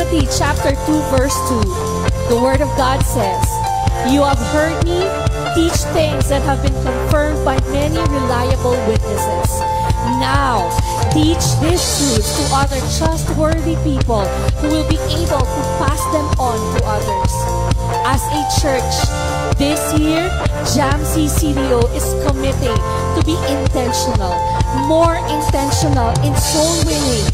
Timothy chapter 2 verse 2, the Word of God says, "You have heard me teach things that have been confirmed by many reliable witnesses. Now, teach these truths to other trustworthy people who will be able to pass them on to others." As a church, this year, JAMC CDO is committing to be intentional, more intentional in soul winning,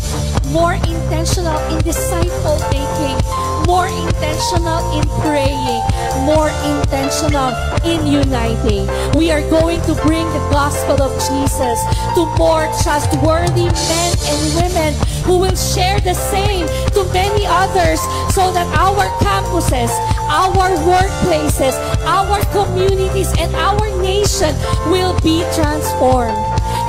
more intentional in disciple making, more intentional in praying, more intentional in uniting. We are going to bring the gospel of Jesus to more trustworthy men and women who will share the same to many others, so that our campuses, our workplaces, our communities, and our nation will be transformed.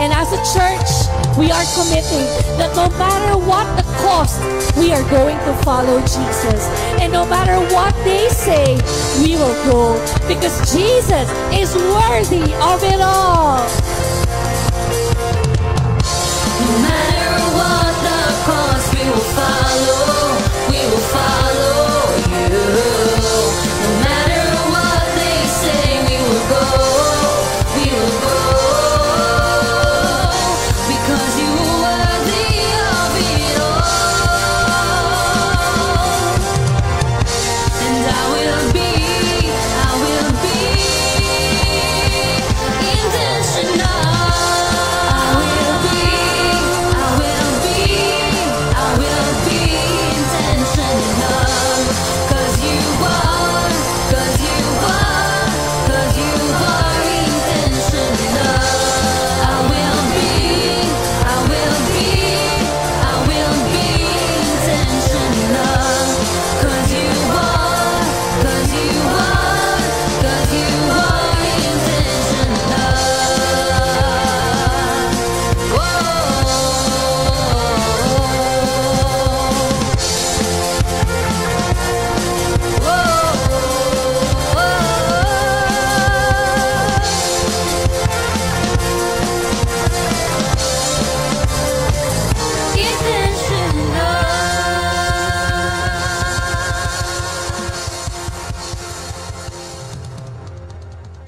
And as a church, we are committing that no matter what the cost, we are going to follow Jesus. And no matter what they say, we will go, because Jesus is worthy of it all. No matter what the cost, we will follow. We will follow you. No matter what they say, we will go. We will go. Because you are worthy of it all. And I will be intentional.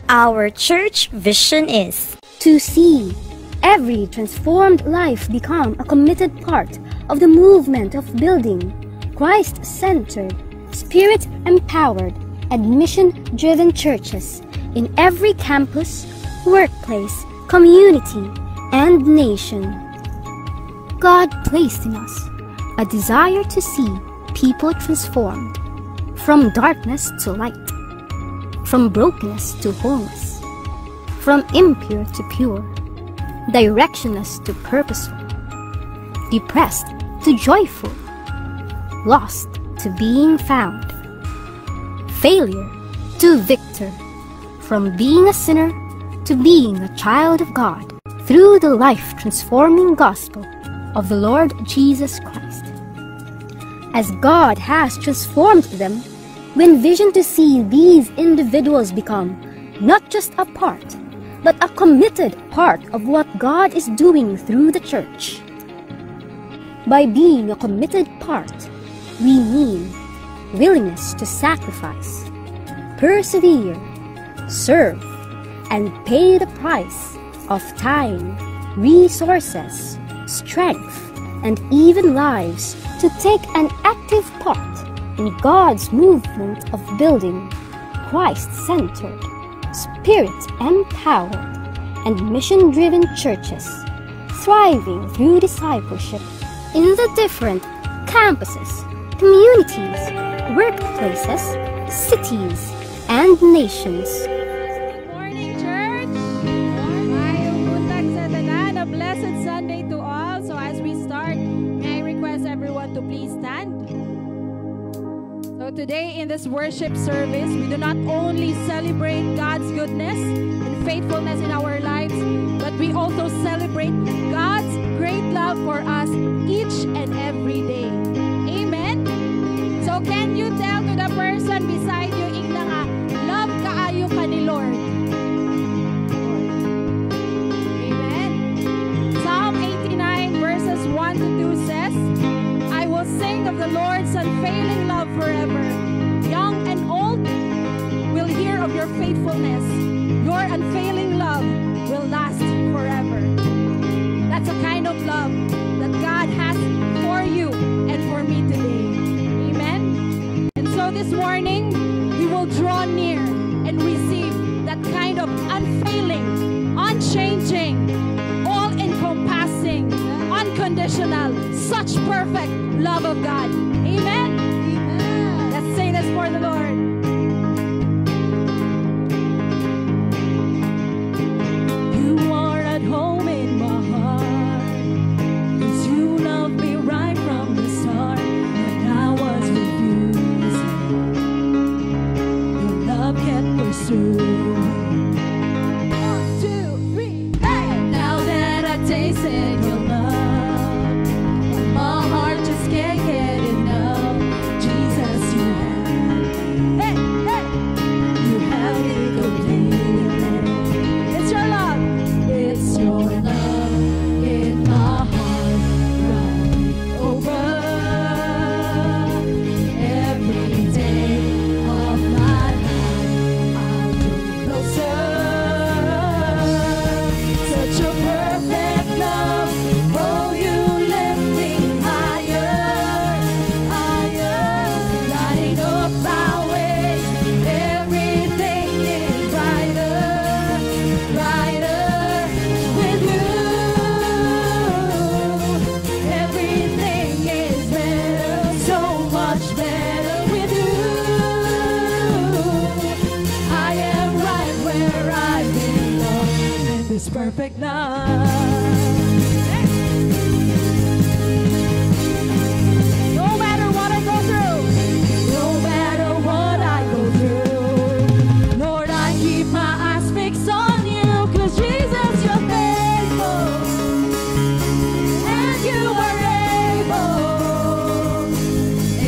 Our church vision is to see every transformed life become a committed part of the movement of building Christ-centered, Spirit-empowered, and mission-driven churches in every campus, workplace, community, and nation. God placed in us a desire to see people transformed from darkness to light, from brokenness to wholeness, from impure to pure, directionless to purposeful, depressed to joyful, lost to being found, failure to victor, from being a sinner to being a child of God, through the life-transforming gospel of the Lord Jesus Christ. As God has transformed them, we envision to see these individuals become not just a part, but a committed part of what God is doing through the church. By being a committed part, we mean willingness to sacrifice, persevere, serve, and pay the price of time, resources, strength, and even lives to take an active part in God's movement of building Christ-centered, Spirit-empowered, and mission-driven churches, thriving through discipleship in the different campuses, communities, workplaces, cities, and nations. Good morning, church! Mayong buntag sa tanan. A blessed Sunday to all. So as we start, may I request everyone to please stand. So today in this worship service, we do not only celebrate God's goodness and faithfulness in our lives, but we also celebrate God's great love for us each and every day. Amen? So can you tell to the person beside you, Igna nga, love kaayo ka ni Lord? Amen? Psalm 89 verses 1 to 2 says, I will sing of the Lord's unfailing unfailing love will last forever. That's the kind of love that God has for you and for me today. Amen? And so this morning, we will draw near and receive that kind of unfailing, unchanging, all-encompassing, unconditional, such perfect love of God. Amen? Amen. Let's say this for the Lord. You are at home in my heart, 'cause you loved me right from the start when I was refusing. Your love kept pursuing. 1, 2, 3, hey! Now that I tasted your love, my heart just can't get enough. Jesus, you have, hey, hey, you have me completely. It's your love in my heart, running over. Every day of my life, I'll grow closer. Such a perfect love, oh, you lift me higher, higher, lighting up my way. Everything is brighter, brighter with you. Everything is better, so much better with you. I am right where I belong in this perfect love. No matter what I go through, no matter what I go through, Lord, I keep my eyes fixed on you, 'cause Jesus, you're faithful, and you are able.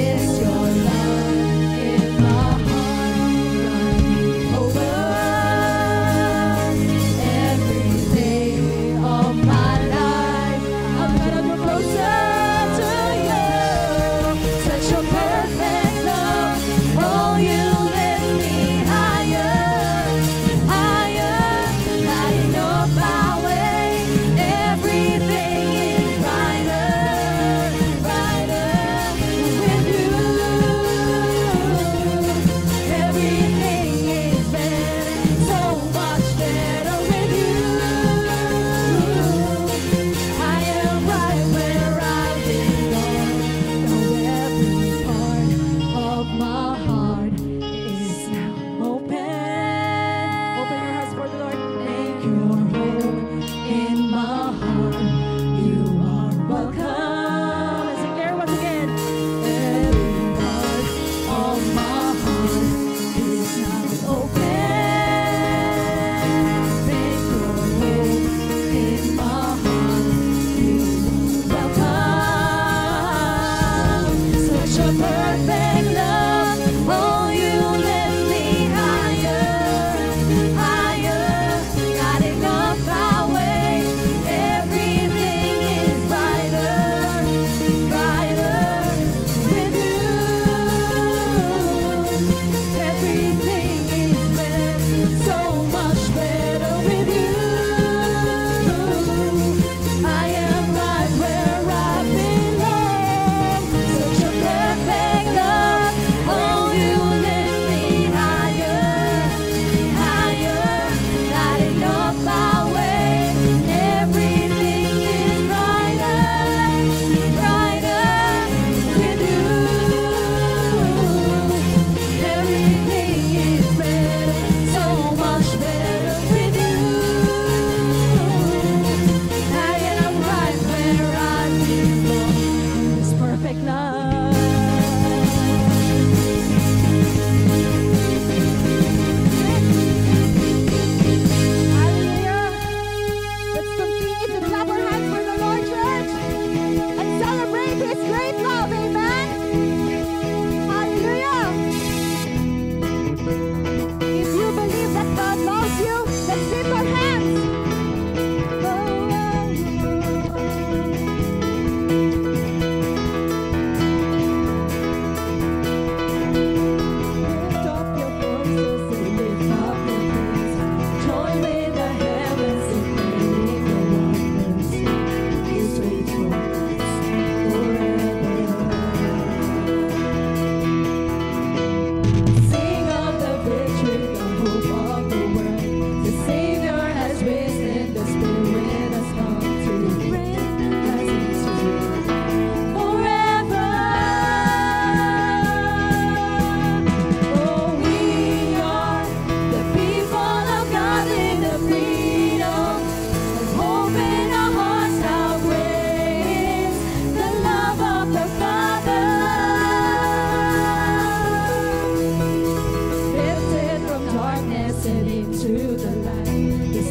It's your love in my heart, running over. Every day of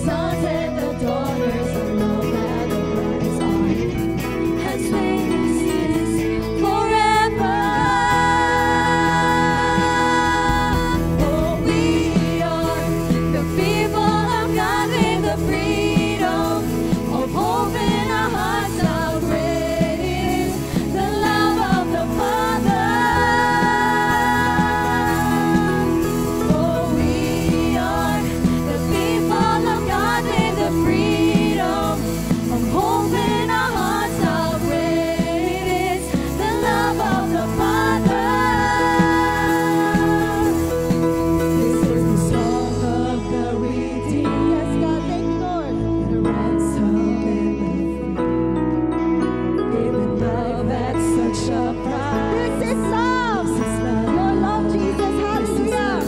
sons and the daughters of love and the brothers are has made us forever. Oh, we are the people of God with the freedom of hope in our hearts. How great is the love of the Father. Oh, we are the people of God with the freedom of hope in our hearts. How great is the love of the Father. This is the song of the redeemed. Yes, God, thank you, Lord. The ransom and the free. Given love at such a price. This is love. Your love, Jesus. Hallelujah.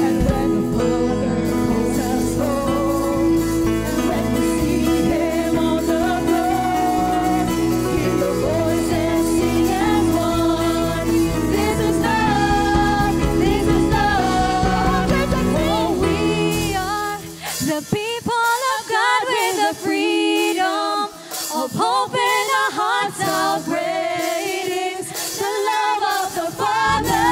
And when the Father calls us home, and when we see Him on the throne, hear the voice and sing as one. This is love. This is love. Oh, we are the people of God with the freedom of hope in our hearts. How great is the love of the Father.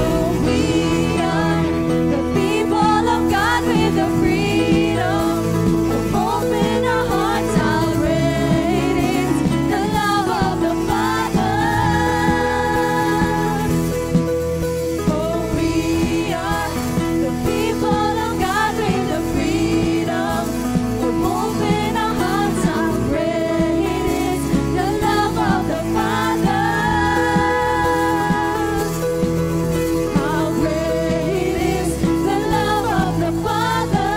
Oh, we are the people of God with the freedom of hope in our hearts. How great is the love of the Father. Oh, we are the people of God with the freedom of hope in our hearts. How great is the love of the Father. How great is the love of the Father.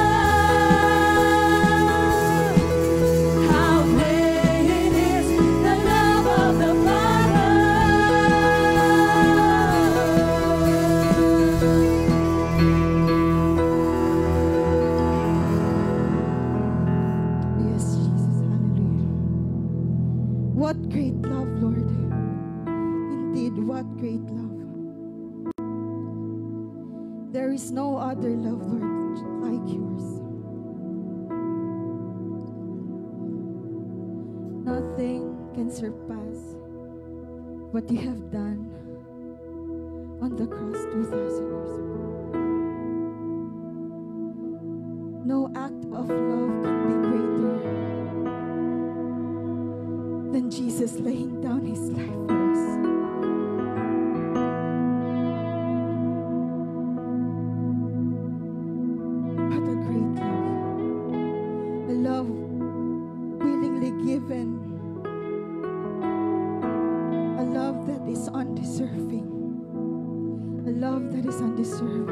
How great is the love of the Father. Yes, Jesus, hallelujah. What great love, Lord. Indeed, what great love. There is no other love, Lord, like yours. Nothing can surpass what you have done on the cross 2,000 years ago. No act of love can be greater than Jesus laying down his life for us. What a great love. A love willingly given. A love that is undeserving. A love that is undeserved.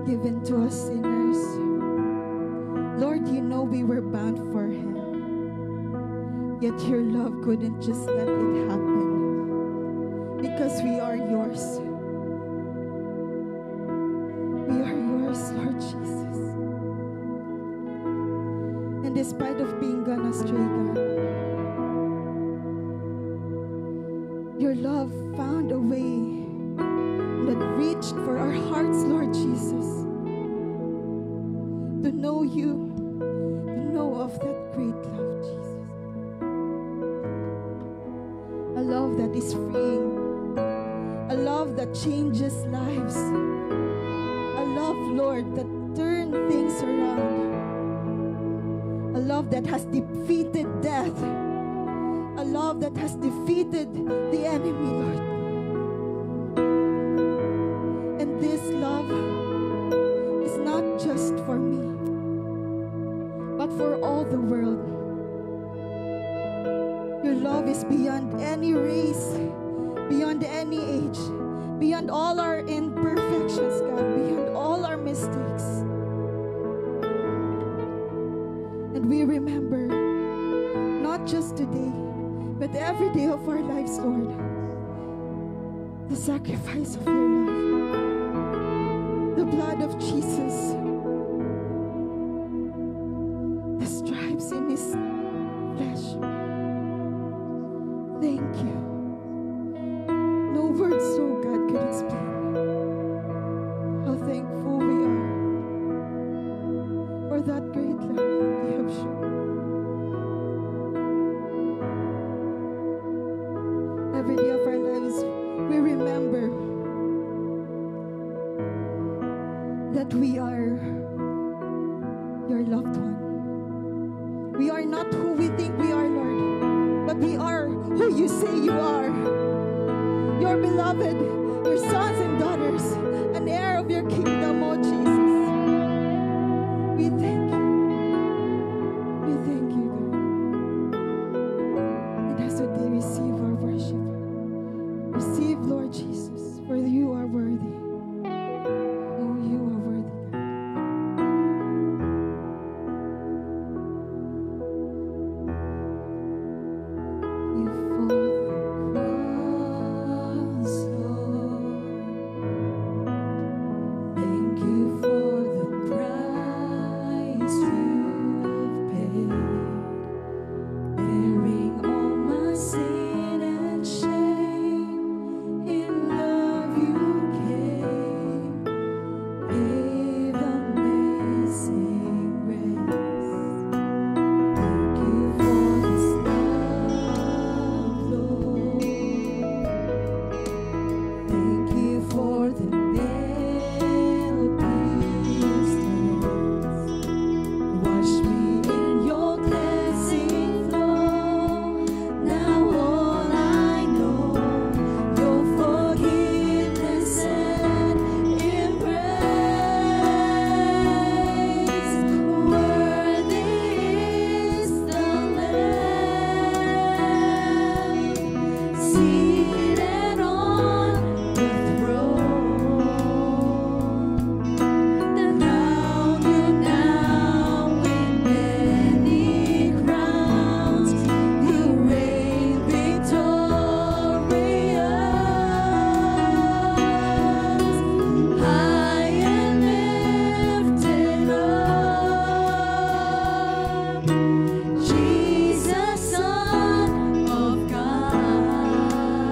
Given to us sinners. Lord, you know we were bound for hell. Yet your love couldn't just let it happen. Because we are yours. We are yours, Lord Jesus. And despite of being gone astray, God, your love found a way that reached for our hearts, Lord Jesus. To know you, to know of that great love, Jesus. A love that is freeing. A love that changes lives. A love, Lord, that turns things around. A love that has defeated death. A love that has defeated the enemy, Lord. And this love is not just for me, but for all the world. Your love is beyond any race, beyond any age, beyond all our imperfections, God, beyond all our mistakes. And we remember, not just today, but every day of our lives, Lord, the sacrifice of your love, the blood of Jesus, the stripes in his flesh. Thank you. No words that we are your loved one. We are not who we think we are, Lord, but we are who you say you are. Your beloved, your sons and daughters, an heir of your kingdom, oh Jesus. We thank you. We thank you, God. And as they receive our worship, receive, Lord Jesus, for you are worthy. Oh, you are worthy, God. You fought the cross, Lord. Thank you for the price you have paid, bearing all my sin and shame. In love you came, gave amazing grace. Thank you for this love, Lord. Thank you for the nail-pierced hands. Wash me in your cleansing flow. Now all I know, your forgiveness and embrace. Worthy is the Lamb, seated on the throne. Then crown you now with many crowns. You reign victorious, high and lifted up. Jesus, Son of God.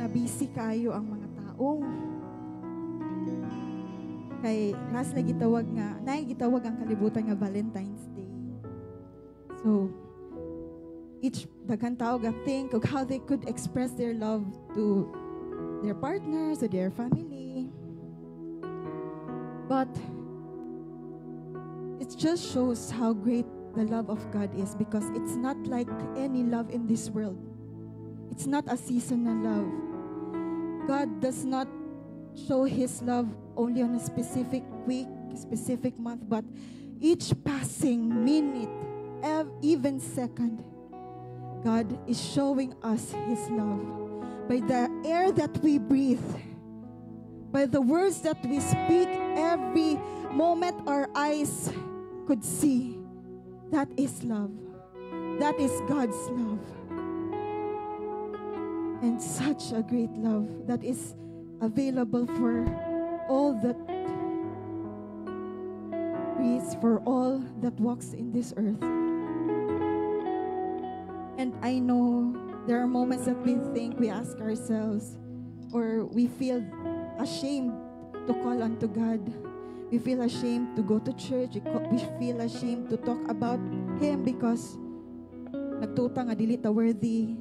busy kayo ang mga tao. Kay last na gitawag ang kalibutan nga Valentine's Day. So, each daghan tao ga think of how they could express their love to their partners, to their family. But it just shows how great the love of God is, because it's not like any love in this world. It's not a seasonal love. God does not show His love only on a specific week, a specific month, but each passing minute, even second, God is showing us His love by the air that we breathe, by the words that we speak, every moment our eyes could see. That is love. That is God's love. And such a great love that is available for all that breathes, for all that walks in this earth. And I know there are moments that we think, we ask ourselves, or we feel ashamed to call unto God. We feel ashamed to go to church. We feel ashamed to talk about Him because nagtuta nga dili ta worthy.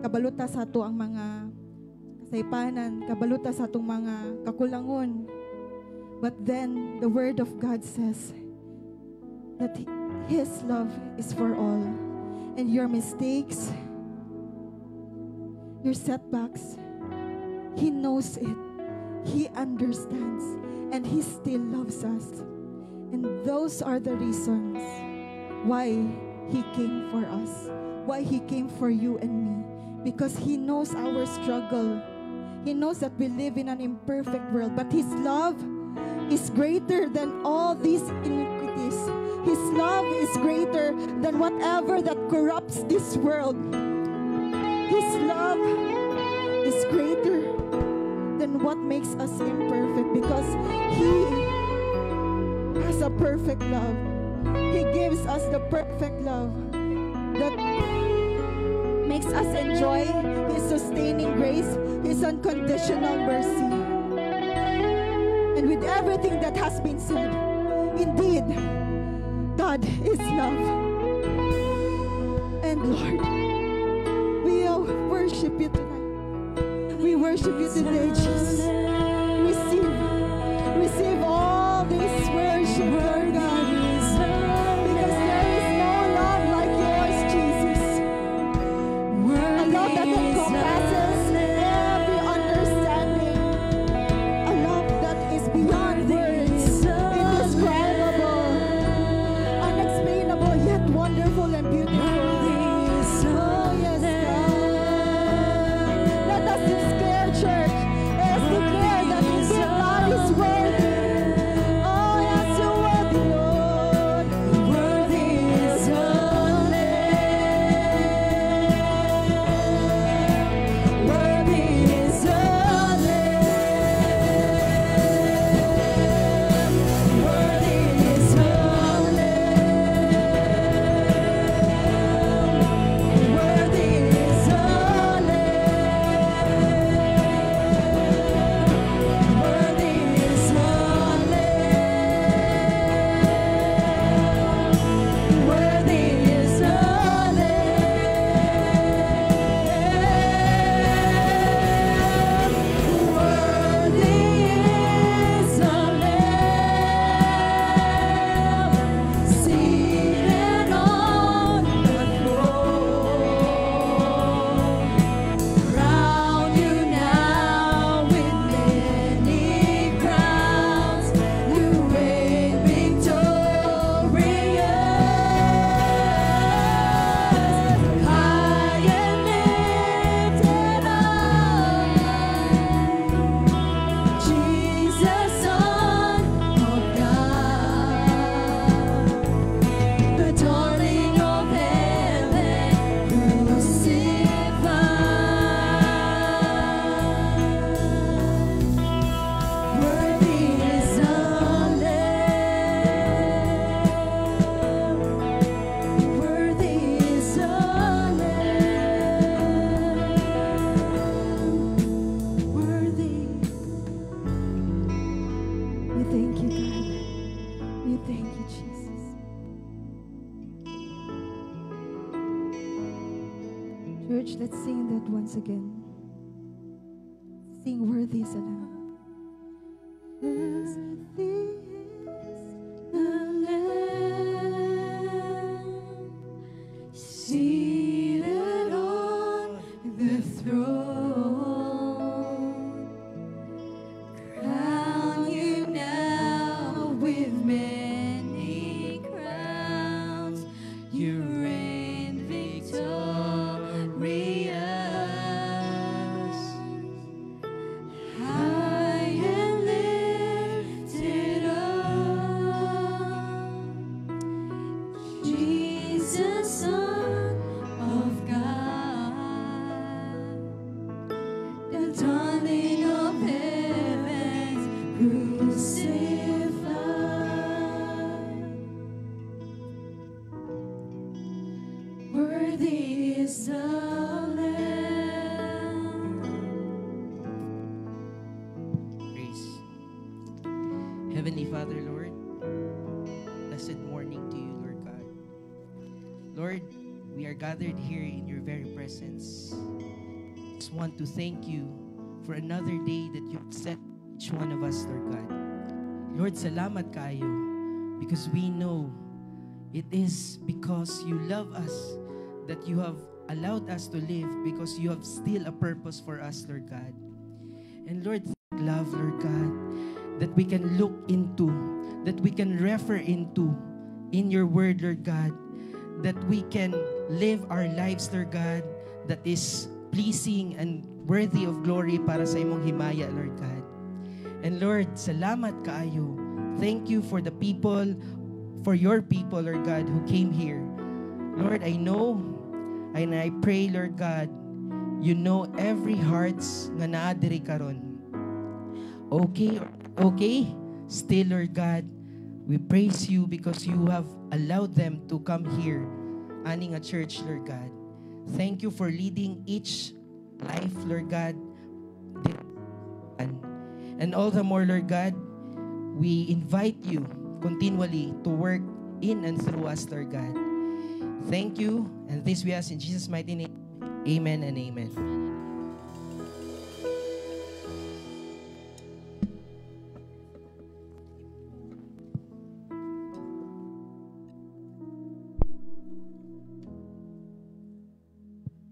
Kabaluta sa ato ang mga kasaypanan, kabaluta sa atong mga kakulangon. But then the Word of God says that His love is for all. And your mistakes, your setbacks, He knows it. He understands. And He still loves us. And those are the reasons why He came for us. Why He came for you and me. Because He knows our struggle. He knows that we live in an imperfect world. But His love is greater than all these iniquities. His love is greater than whatever that corrupts this world. His love is greater than what makes us imperfect, because He has a perfect love. He gives us the perfect love that makes us enjoy His sustaining grace, His unconditional mercy. And with everything that has been said, indeed, God is love. And Lord, we worship You tonight. We worship You today, Jesus. Receive all this worship, Lord God. Because there is no love like Yours, Jesus. A love that encompasses every understanding. A love that is beyond words, indescribable, unexplainable, yet wonderful and beautiful. Oh, yes, God. Let us declare, church. Let us declare that indeed God is worthy. Oh, once again. Sing, worthy is the Lamb. Worthy is the Lamb, seated on the throne. Crown you now with many crowns. You reign victorious. High and lifted up, Jesus, Son of God, the dawning of heaven's crucified. Worthy is the Lamb. Praise. Heavenly Father, Lord, blessed morning to you, Lord God. Lord, we are gathered here in your very presence. Just want to thank you for another day that you've set each one of us, Lord God. Lord, salamat kayo because we know it is because you love us that you have allowed us to live, because you have still a purpose for us, Lord God. And Lord, love, Lord God, that we can look into, that we can refer into in your word, Lord God, that we can live our lives, Lord God, that is pleasing and worthy of glory para sa imong himaya, Lord God. And Lord, salamat kaayo. Thank you for the people, for your people, Lord God, who came here. Lord, I know and I pray, Lord God, you know every hearts nga naa diri karon. Okay, still, Lord God, we praise you because you have allowed them to come here, aning a church, Lord God. Thank you for leading each life, Lord God. And all the more, Lord God, we invite you continually to work in and through us, Lord God. Thank you, and this we ask in Jesus' mighty name. Amen and amen.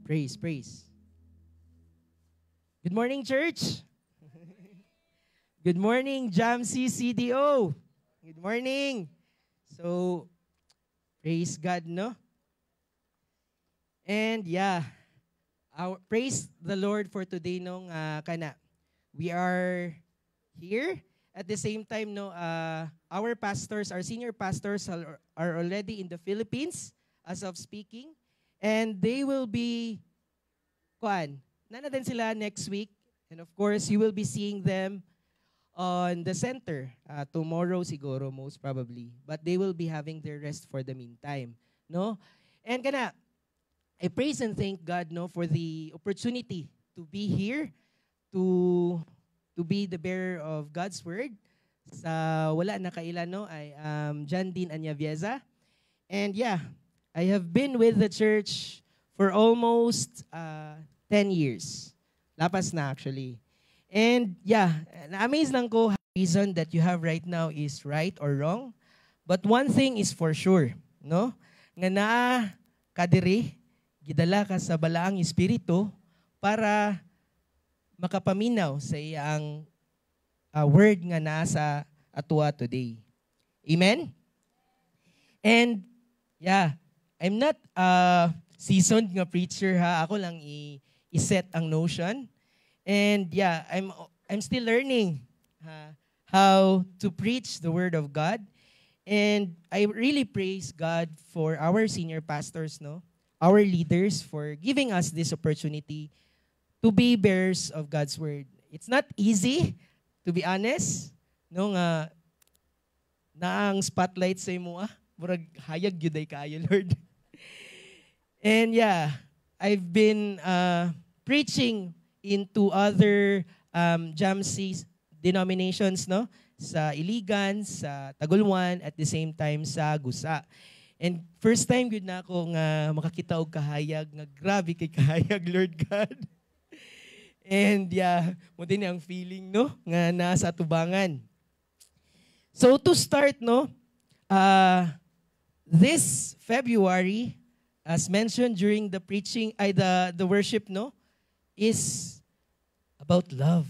Praise, praise. Good morning, church. Good morning, Jamsi CDO. Good morning. So, praise God, no? And yeah, praise the Lord for today, nung kana. We are here. At the same time, no, our pastors, our senior pastors are already in the Philippines as of speaking. And they will be, nanatin sila next week. And of course, you will be seeing them on the center tomorrow siguro, most probably. But they will be having their rest for the meantime. No? And kana, I praise and thank God, no, for the opportunity to be here, to be the bearer of God's word. Sa wala na kailan, no, I am John Dean Anyavieza. And yeah, I have been with the church for almost 10 years. Lapas na actually. And yeah, na-amaze lang ko, reason that you have right now is right or wrong. But one thing is for sure, no? Nga naa kadiri, gidala ka sa balaang espiritu para makapaminaw sa iyang word nga nasa atua today. Amen? And yeah, I'm not a seasoned nga preacher, ha. Ako lang i-set ang notion. And yeah, I'm still learning how to preach the word of God. And I really praise God for our senior pastors, no? Our leaders for giving us this opportunity to be bearers of God's word. It's not easy, to be honest. No nga naang spotlight sa imo, murag hayag gyud kayo, Lord. And yeah, I've been preaching into other Jamsi denominations, no? Sa Iligan, sa Tagulwan, at the same time sa Gusa. And first time gud na ako nga makakita og kahayag, nga grabe kay kahayag, Lord God. And yeah, mo din ang feeling, no? Nga nasa tubangan. So to start, no? This February, as mentioned during the preaching, the worship, no? Is about love.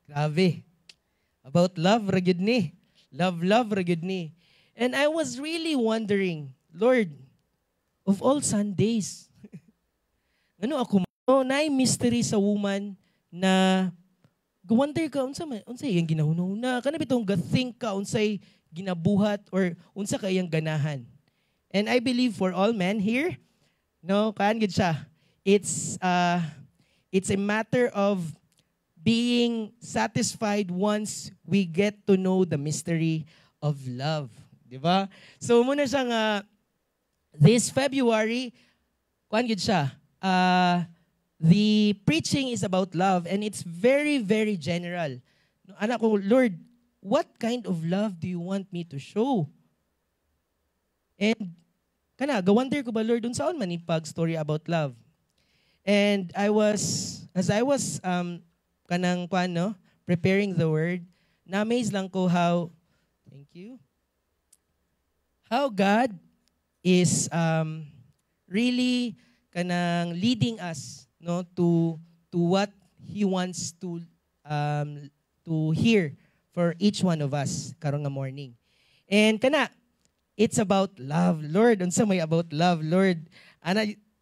Grabe. About love, ragid ni. Love, ragid ni. And I was really wondering, Lord, of all Sundays, ano ako, naay mystery sa woman na gawonder ka, unsay yung ginahuna-huna, kanang bitong gathink ka, unsay ginabuhat, or unsa kayang ganahan. And I believe for all men here, no, kaan gid siya, it's a matter of being satisfied once we get to know the mystery of love. Diba? So muna siya nga, this February, kuan gid siya, the preaching is about love and it's very, very general. Anak ko, Lord, what kind of love do you want me to show? And gawonder ko ba, Lord, unsaon man ipag story about love? And as I was preparing the word, na-amaze lang ko how God is really leading us, no, to what He wants to hear for each one of us karong nga morning. And it's about love, Lord. Unsa may about love, Lord?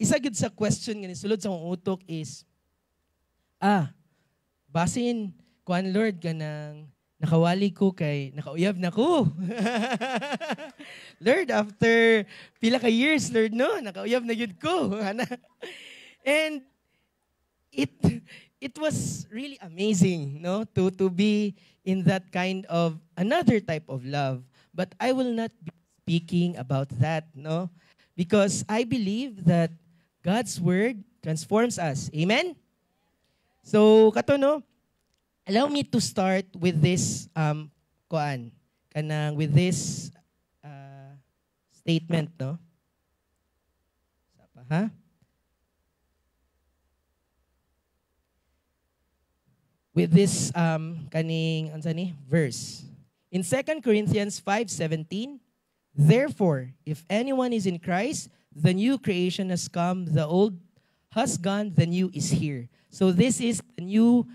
Isa gid sa question nga nisulod sa akong utok is, basin kuan Lord kanang nakawali ko kay nakauyab na ko. Lord, after pila ka years, Lord, no, nakauyab na gid ko. And it was really amazing, no, to be in that kind of another type of love. But I will not be speaking about that, no, because I believe that God's word transforms us. Amen. So kato, no, allow me to start with this with this statement, no? With this verse. In 2 Corinthians 5:17, therefore, if anyone is in Christ, the new creation has come, the old has gone, the new is here. So this is the new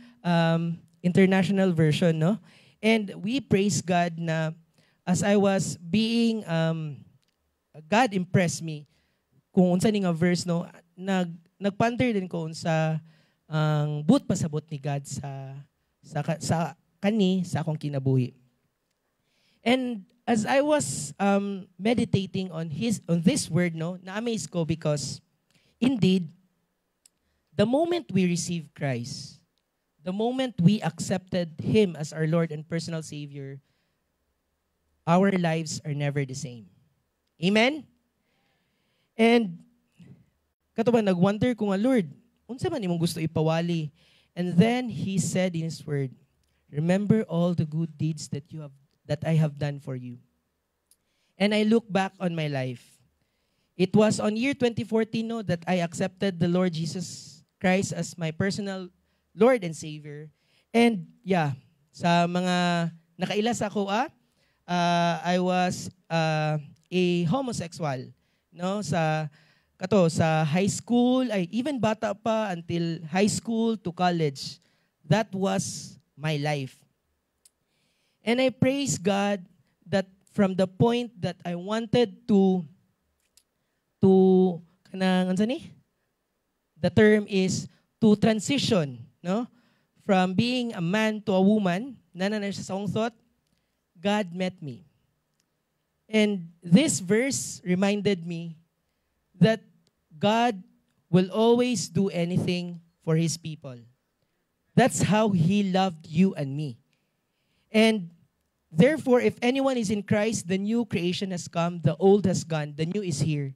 international version, no? And we praise God na as I was being, God impressed me kung unsa ni nga verse, no? Nagponder din ko unsa ang but pasabot ni God sa akong kinabuhi. And as I was meditating on this word, no, na-amaze ko because indeed the moment we receive Christ, the moment we accepted Him as our Lord and personal Savior, our lives are never the same. Amen? And nagwonder ko nga, Lord, unsa man imong gusto ipawali? And then He said in His word, remember all the good deeds that I have done for you. And I look back on my life. It was on year 2014, no, that I accepted the Lord Jesus Christ as my personal Lord and Savior. And yeah, sa mga nakailas ako, I was a homosexual, no, sa high school, even bata pa until high school to college. That was my life. And I praise God that from the point that I wanted to the term is to transition, no? From being a man to a woman, sa thought, God met me. And this verse reminded me that God will always do anything for His people. That's how He loved you and me. And therefore, if anyone is in Christ, the new creation has come, the old has gone, the new is here.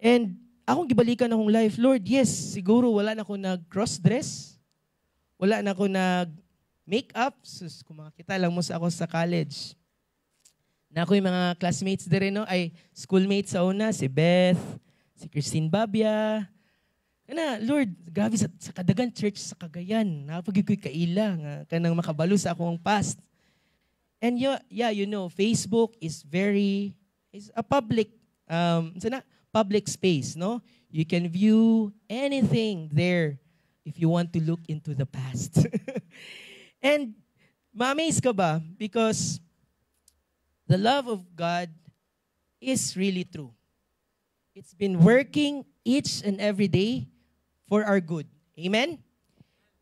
And akong gibalikan akong life, Lord, yes, siguro wala na ako nag-cross-dress, wala na ako nag-makeup, kung makakita lang mo ako sa college. Na ako yung mga classmates din, no? Ay schoolmates sa una, si Beth, si Christine Babia, Kana, Lord, grabe sa kadagan church sa Cagayan. Napagay ko'y kaila nga kanang makabalo sa akong past. And yeah, you know, Facebook is a public space, no? You can view anything there if you want to look into the past. And ma-amaze ka ba? Because the love of God is really true. It's been working each and every day for our good. Amen?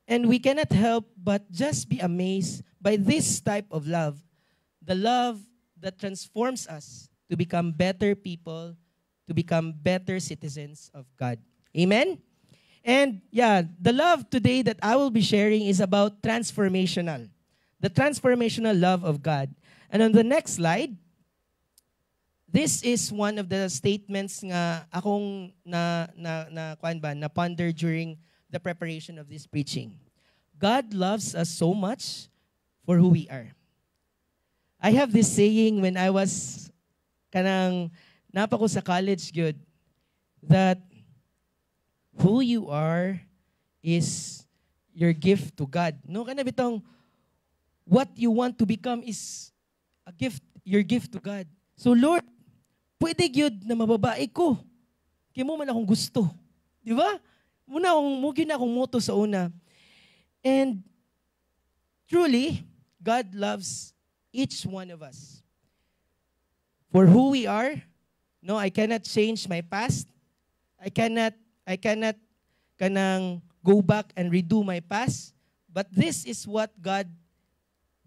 And we cannot help but just be amazed by this type of love. The love that transforms us to become better people, to become better citizens of God. Amen? And yeah, the love today that I will be sharing is about transformational. The transformational love of God. And on the next slide, this is one of the statements nga akong na ponder during the preparation of this preaching. God loves us so much for who we are. I have this saying when I was napa ko sa college good, that who you are is your gift to God. No, kana bitong what you want to become is a gift, your gift to God. So Lord, pwede gyud na mababae ko. Kaya mo man akong gusto. Di ba? Muna akong moto sa una. And truly, God loves each one of us. For who we are, no, I cannot change my past. I cannot go back and redo my past. But this is what God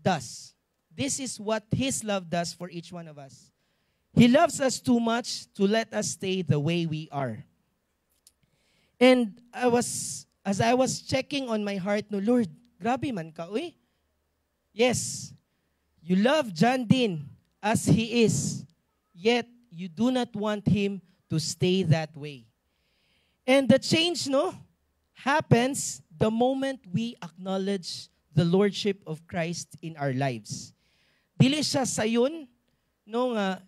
does. This is what His love does for each one of us. He loves us too much to let us stay the way we are. And as I was checking on my heart, no, Lord, grabe man ka, uy. Yes, you love John Dean as he is, yet you do not want him to stay that way. And the change, no, happens the moment we acknowledge the Lordship of Christ in our lives. Dili siya sayon, no, nga,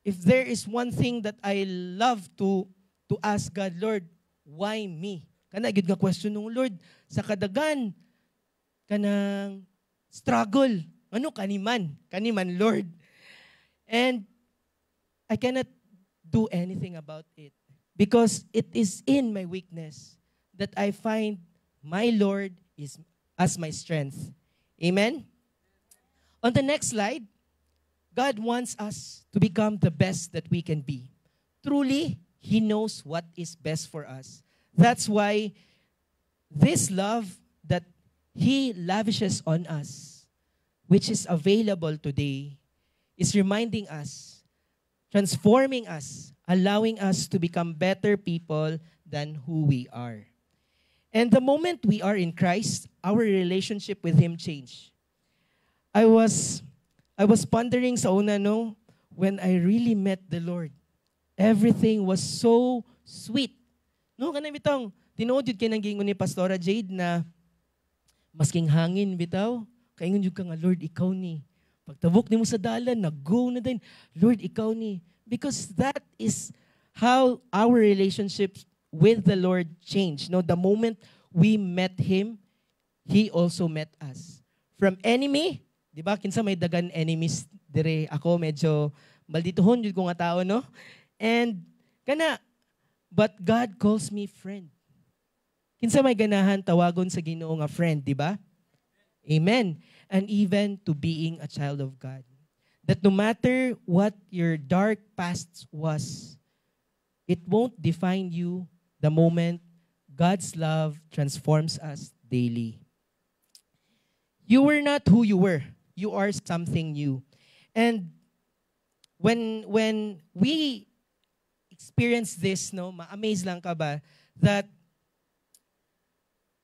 if there is one thing that I love to ask God, Lord, why me? Kana gyud nga question ng Lord, sa kadagan kanang struggle. Ano kaniman, Lord. And I cannot do anything about it because it is in my weakness that I find my Lord is as my strength. Amen? On the next slide, God wants us to become the best that we can be. Truly, He knows what is best for us. That's why this love that He lavishes on us, which is available today, is reminding us, transforming us, allowing us to become better people than who we are. And the moment we are in Christ, our relationship with Him change. I was pondering sa una, no, when I really met the Lord, everything was so sweet. No, kanang bitong, tinuod yun kinang ni Pastora Jade na masking hangin bitaw, kaingon yun ka nga, Lord, ikaw ni. Pagtabok ni mo sa dalan, nag-go na din, Lord, ikaw ni. Because that is how our relationship with the Lord changed. No, the moment we met Him, He also met us. From enemy, di ba, kinsa may dagan enemies dire, ako medyo maldituhon yun ko nga tao, no? And but God calls me friend. Kinsa may ganahan tawagon sa Ginoo nga friend, di ba? Amen. And even to being a child of God. That no matter what your dark past was, it won't define you the moment God's love transforms us daily. You were not who you were. You are something new. And when we experience this, no, ma-amaze lang ka ba that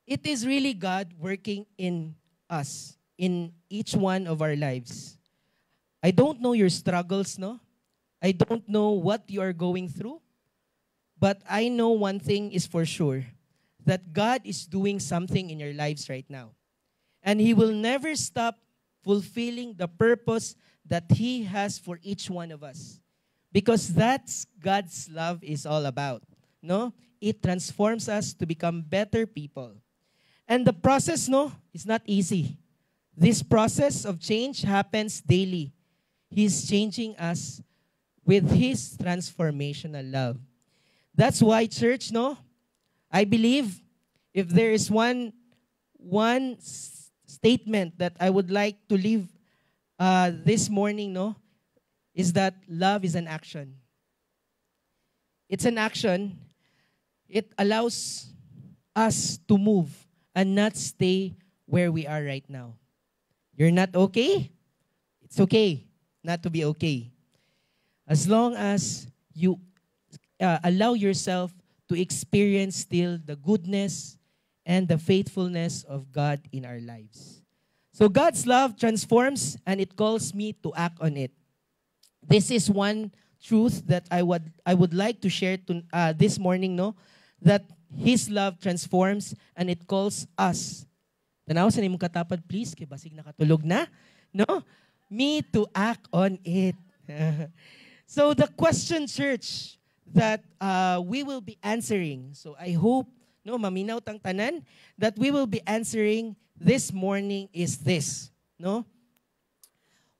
it is really God working in us, in each one of our lives. I don't know your struggles, no? I don't know what you are going through. But I know one thing is for sure, that God is doing something in your lives right now. And He will never stop fulfilling the purpose that He has for each one of us. Because that's God's love is all about. No? it transforms us to become better people. And the process, no, is not easy. This process of change happens daily. He's changing us with His transformational love. That's why, church, no, I believe if there is one statement that I would like to leave this morning, no, is that love is an action. It's an action. It allows us to move and not stay where we are right now. You're not okay? It's okay not to be okay. As long as you allow yourself to experience still the goodness and the faithfulness of God in our lives. So God's love transforms and it calls me to act on it. This is one truth that I would like to share to, this morning, no? That His love transforms and it calls us. Tanaw sa nimong katapad, please. Kaya basig nakatulog na. No? Me to act on it. So the question, church, that we will be answering. So I hope, no, maminaw tang tanan, that we will be answering this morning is this. No?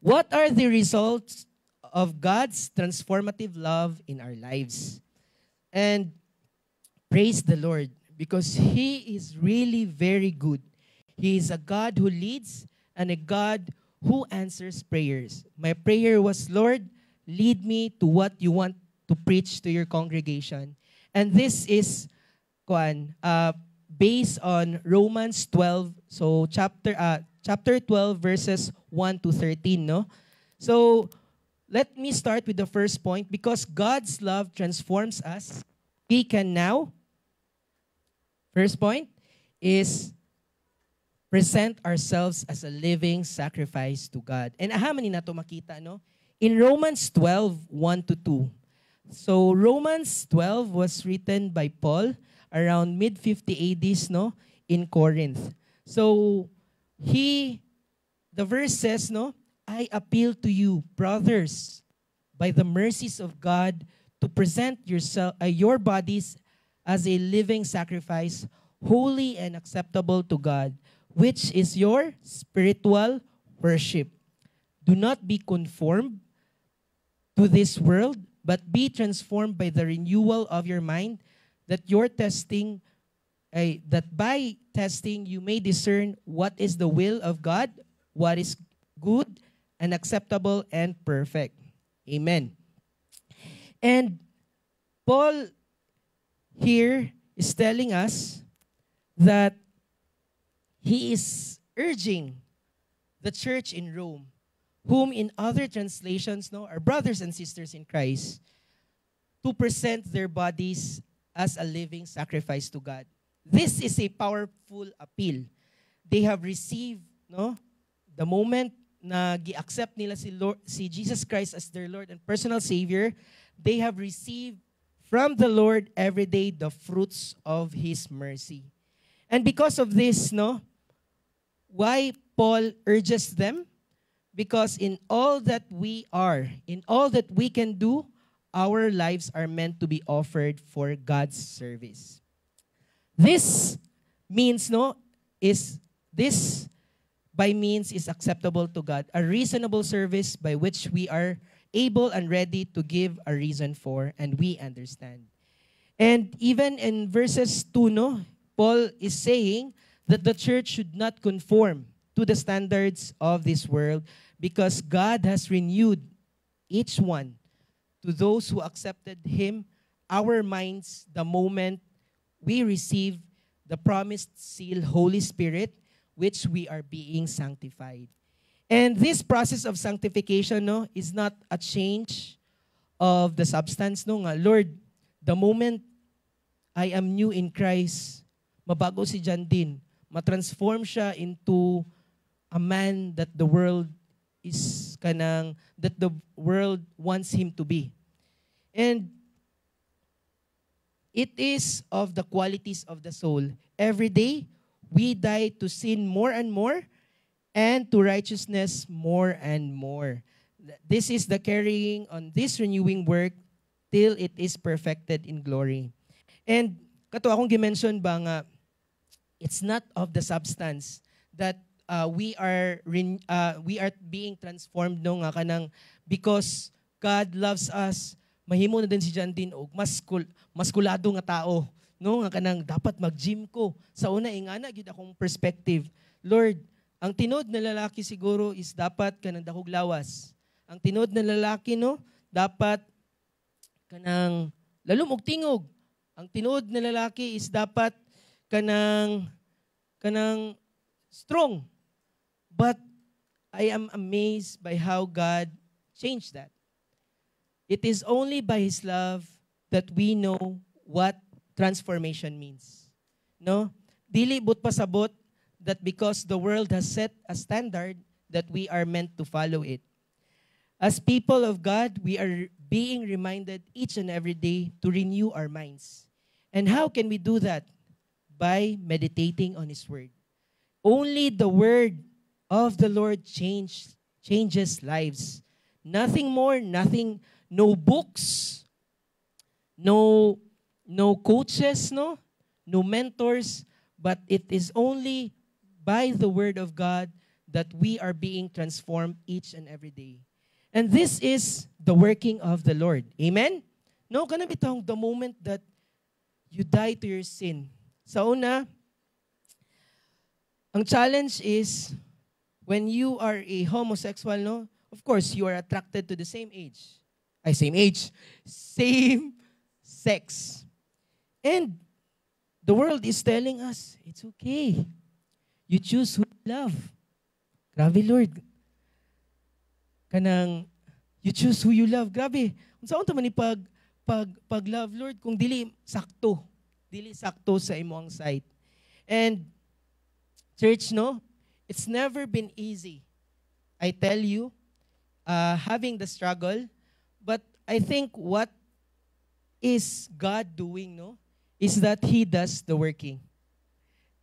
What are the results of God's transformative love in our lives? And praise the Lord, because He is really very good. He is a God who leads and a God who answers prayers. My prayer was, Lord, lead me to what you want to preach to your congregation. And this is based on Romans 12, so chapter 12, verses 1 to 13, no? So let me start with the first point. Because God's love transforms us, we can now, first point is present ourselves as a living sacrifice to God. And ahaman na to makita, no? In Romans 12, 1 to 2. So Romans 12 was written by Paul around mid-50 ADs, no? In Corinth. So the verse says, no? I appeal to you, brothers, by the mercies of God, to present your bodies as a living sacrifice, holy and acceptable to God, which is your spiritual worship. Do not be conformed to this world, but be transformed by the renewal of your mind, that by testing you may discern what is the will of God, what is good and acceptable and perfect. Amen. And Paul here is telling us that he is urging the church in Rome, whom in other translations, no, are brothers and sisters in Christ, to present their bodies as a living sacrifice to God. This is a powerful appeal. They have received, no, the moment na gi-accept nila si Jesus Christ as their Lord and personal Savior, they have received from the Lord every day the fruits of His mercy. And because of this, no, why Paul urges them? Because in all that we are, in all that we can do, our lives are meant to be offered for God's service. This means, no, by means is acceptable to God, a reasonable service by which we are able and ready to give a reason for, and we understand. And even in verses 2, no, Paul is saying that the church should not conform to the standards of this world, because God has renewed each one to those who accepted Him, our minds, the moment we receive the promised seal, Holy Spirit, which we are being sanctified. And this process of sanctification, no, is not a change of the substance. No nga, Lord, the moment I am new in Christ, mabago si John din, matransform siya into a man that the world wants him to be. And it is of the qualities of the soul. Every day, we die to sin more and more, and to righteousness more and more. This is the carrying on this renewing work till it is perfected in glory. And kato akong gimension ba nga, it's not of the substance that we are being transformed no nga kanang because God loves us, mahimo na din si John din og maskulado nga tao no nga kanang dapat mag-gym ko. Sa una ingana gyud akong perspective. Lord, ang tinod na lalaki siguro is dapat kanang dakog lawas. Ang tinod na lalaki no dapat kanang lalom og tingog. Ang tinod na lalaki is dapat kanang strong. But I am amazed by how God changed that. It is only by His love that we know what transformation means. No? Dili but pasabot that because the world has set a standard that we are meant to follow it. As people of God, we are being reminded each and every day to renew our minds. And how can we do that? By meditating on His Word. Only the Word of the Lord changes lives. Nothing more, nothing, no books, no coaches, no mentors, but it is only by the Word of God that we are being transformed each and every day. And this is the working of the Lord. Amen? No, kana bitong the moment that you die to your sin. Sa una, ang challenge is when you are a homosexual, no? Of course, you are attracted to the same sex. And the world is telling us, it's okay. You choose who you love. Grabe, Lord. Kanang, you choose who you love. Grabe. Kung saan naman ni pag love, Lord, kung dili sakto sa imo ang sight. And church, no? It's never been easy. I tell you, having the struggle, but I think what is God doing, no? Is that He does the working.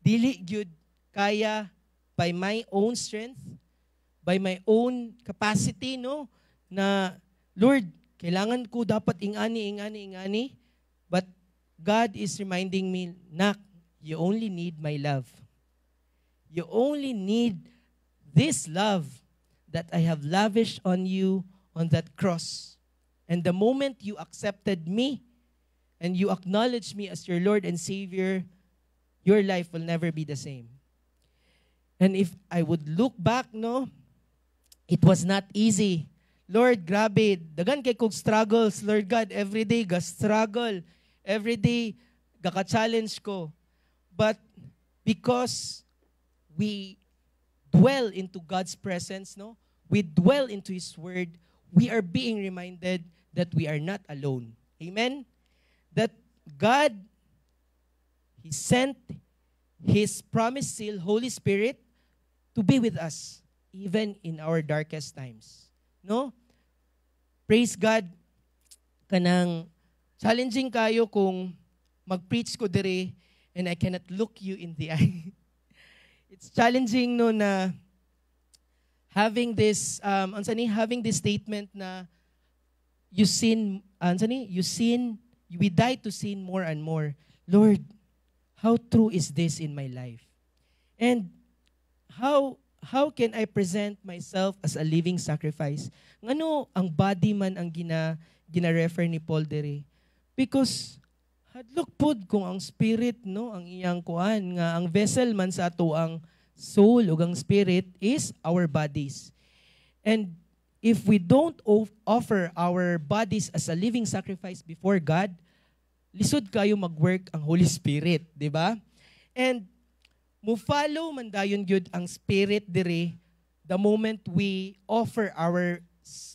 Dili gyud kaya by my own strength, by my own capacity, no? Na, Lord, kailangan ko dapat ingani. But God is reminding me, Nak, you only need my love. You only need this love that I have lavished on you on that cross. And the moment you accepted me and you acknowledge me as your Lord and Savior, your life will never be the same. And if I would look back, no, it was not easy. Lord, grabe, dagan kay kog struggles, Lord God, every day ga-struggle, every day gaka-challenge ko. But because we dwell into God's presence, no? We dwell into His Word, we are being reminded that we are not alone. Amen? That God, He sent His promised seal, Holy Spirit, to be with us, even in our darkest times. No? Praise God. Kanang challenging kayo kung mag-preach ko dire and I cannot look you in the eye. It's challenging no na having this statement na we die to sin more and more. Lord, how true is this in my life? And how can I present myself as a living sacrifice? Ngano ang body man ang gina-refer ni Paul dere? Because hadlok pod kung ang spirit no ang iyang kuan nga ang vessel man sa ato ang soul ug ang spirit is our bodies. And if we don't offer our bodies as a living sacrifice before God, lisod kayo mag-work ang Holy Spirit, di ba? And mo follow man dayon gyud ang spirit dire the moment we offer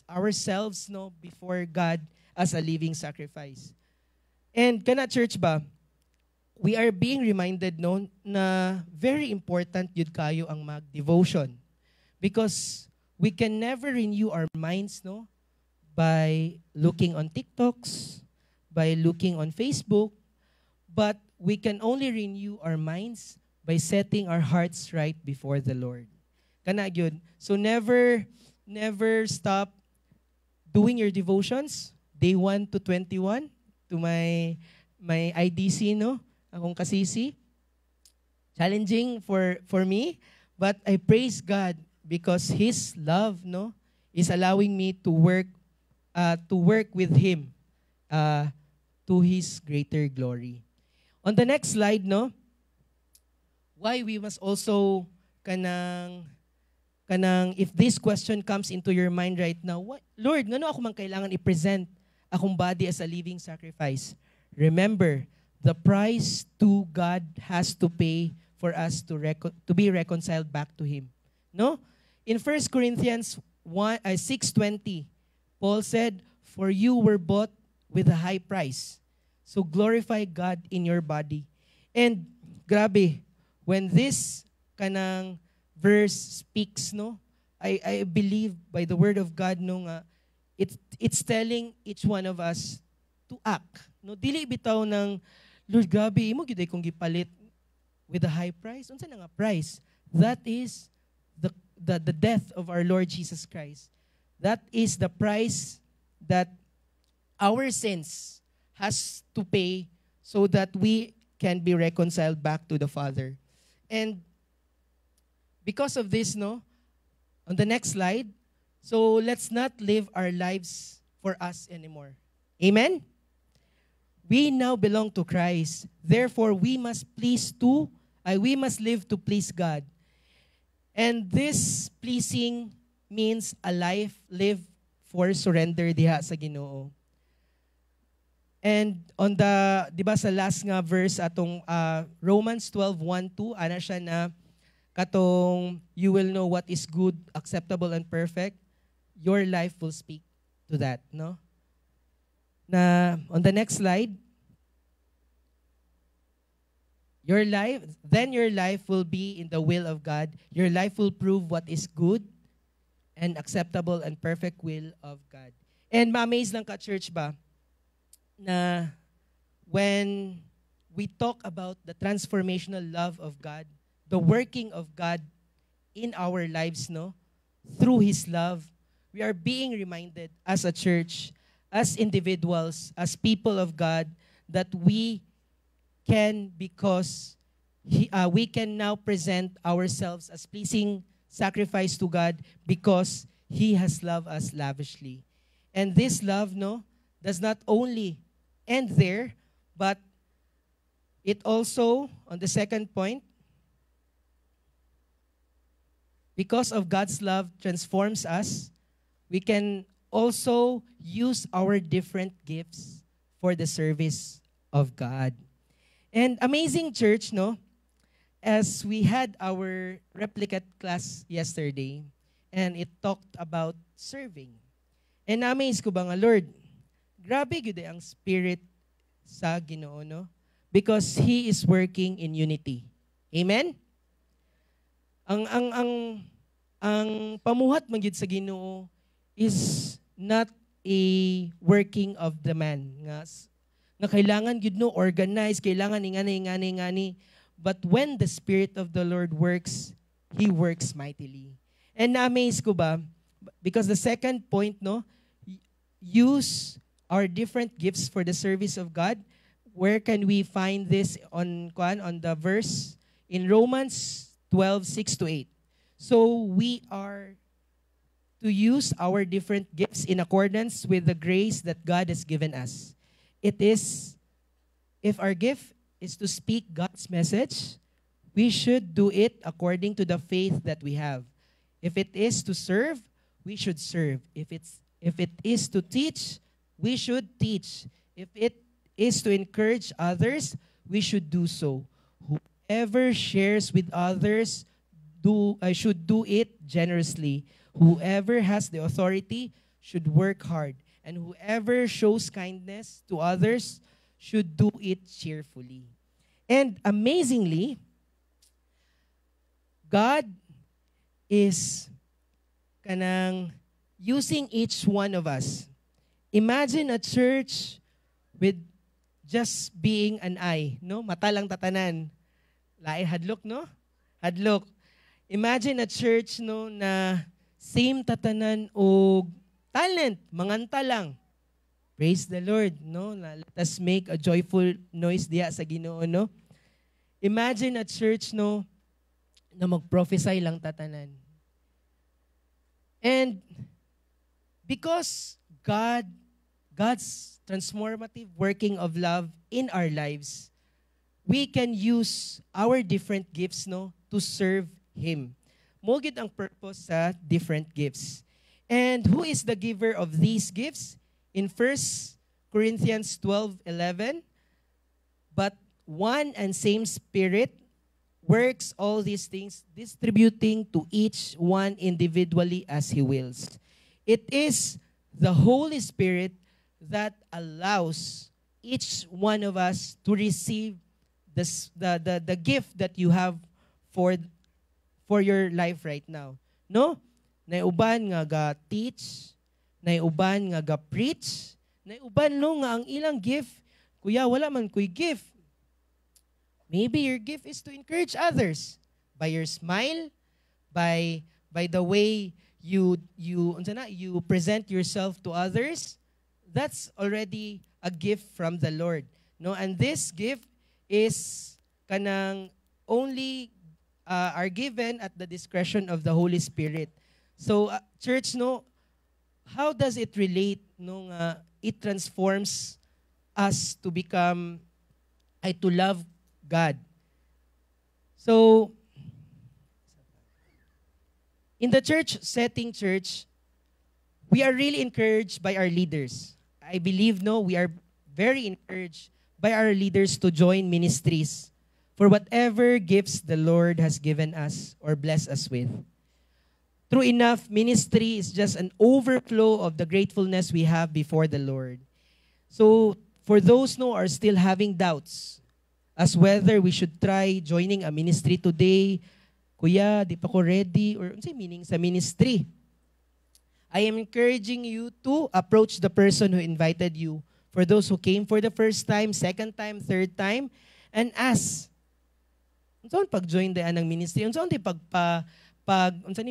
ourselves no before God as a living sacrifice. And kana church ba, we are being reminded no na very important yun kayo ang mag-devotion. Because we can never renew our minds no by looking on TikToks, by looking on Facebook, but we can only renew our minds by setting our hearts right before the Lord. Kana yun. So never stop doing your devotions, day 1 to 21. To my IDC, no? akong kasisi. Challenging for me, but I praise God because His love, no, is allowing me to work with Him to His greater glory. On the next slide, no, why we must also if this question comes into your mind right now, what, Lord, ngano ako man kailangan i-present akong body as a living sacrifice? Remember, the price to God has to pay for us to be reconciled back to Him. No? In 1 Corinthians 6:20, Paul said, "For you were bought with a high price. So glorify God in your body." And grabe, when this kanang verse speaks, no, I believe by the word of God, no, nga, it's telling each one of us to act. No, dili bitaw ng, Lord, grabe, imo gyud kung gipalit with a high price. Unsa na nga price? That is the death of our Lord Jesus Christ. That is the price that our sins has to pay so that we can be reconciled back to the Father. And because of this, no, on the next slide, so let's not live our lives for us anymore. Amen? We now belong to Christ. Therefore, we must live to please God. And this pleasing means a life lived for surrender diha sa Ginoo. And on the, di ba sa last nga verse atong Romans 12:1-2, ana siya na katong you will know what is good, acceptable, and perfect. Your life will speak to that, no? Na on the next slide, your life will be in the will of God. Your life will prove what is good and acceptable and perfect will of God. And ma-amaze lang ka, church ba, na when we talk about the transformational love of God, the working of God in our lives, no, through His love, we are being reminded as a church, as individuals, as people of God, that we can, because we can now present ourselves as pleasing sacrifice to God because He has loved us lavishly. And this love, no, does not only end there, but it also, on the second point, because of God's love transforms us, we can also use our different gifts for the service of God. And amazing, church, no? As we had our replicate class yesterday, and it talked about serving. And na-amaze ko ba nga, Lord, grabe gyud ang spirit sa Ginoo, no? Because He is working in unity. Amen? Ang pamuhat man gyud sa Ginoo is not a working of the man. Nga kailangan gyud no organize, kailangan ingani. But when the Spirit of the Lord works, He works mightily. And na-amaze ko ba? Because the second point, no, use our different gifts for the service of God. Where can we find this on the verse? In Romans 12:6-8. So we are to use our different gifts in accordance with the grace that God has given us. It is, if our gift is to speak God's message, we should do it according to the faith that we have. If it is to serve, we should serve. If it is to teach, we should teach. If it is to encourage others, we should do so. Whoever shares with others should do it generously. Whoever has the authority should work hard. And whoever shows kindness to others should do it cheerfully. And amazingly, God is using each one of us. Imagine a church with just being an eye, no? Mata lang tatanan. Lae hadlok, no? Hadlok. Imagine a church, no, na same tatanan o talent, manganta lang. Praise the Lord, no? Let us make a joyful noise diya sa Ginoo, no? Imagine a church, no, na mag-prophesy lang tatanan. And because God's transformative working of love in our lives, we can use our different gifts, no, to serve Him. Mo gid ang purpose sa different gifts. And who is the giver of these gifts? In 1 Corinthians 12:11, but one and same Spirit works all these things, distributing to each one individually as He wills. It is the Holy Spirit that allows each one of us to receive the gift that you have for your life right now. No? Naiuban nga ga-teach, naiuban nga ga-preach, naiuban no nga ang ilang gift, kuya, wala man kuy gift. Maybe your gift is to encourage others by your smile, by the way you present yourself to others. That's already a gift from the Lord. No, and this gift is kanang only are given at the discretion of the Holy Spirit. So church, no, how does it relate nung it transforms us to become to love God. So, in the church setting, we are really encouraged by our leaders. I believe, no, we are very encouraged by our leaders to join ministries for whatever gifts the Lord has given us or blessed us with. True enough, ministry is just an overflow of the gratefulness we have before the Lord. So, for those who are still having doubts, as whether we should try joining a ministry today, kuya, di pa ko ready, or unsay meaning sa ministry. I am encouraging you to approach the person who invited you. For those who came for the first time, second time, third time, and ask, unsaon pag-join daan ng ministry? Unsaon di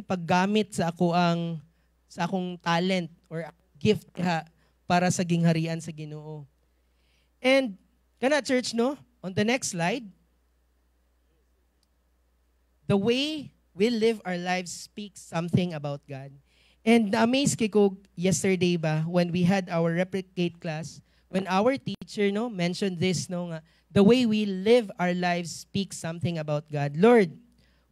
paggamit sa akong talent or gift para sa gingharian sa Ginoo. And kana church, no? On the next slide, the way we live our lives speaks something about God. And na-amaze ko yesterday ba, when we had our replicate class, when our teacher mentioned this, the way we live our lives speaks something about God. Lord,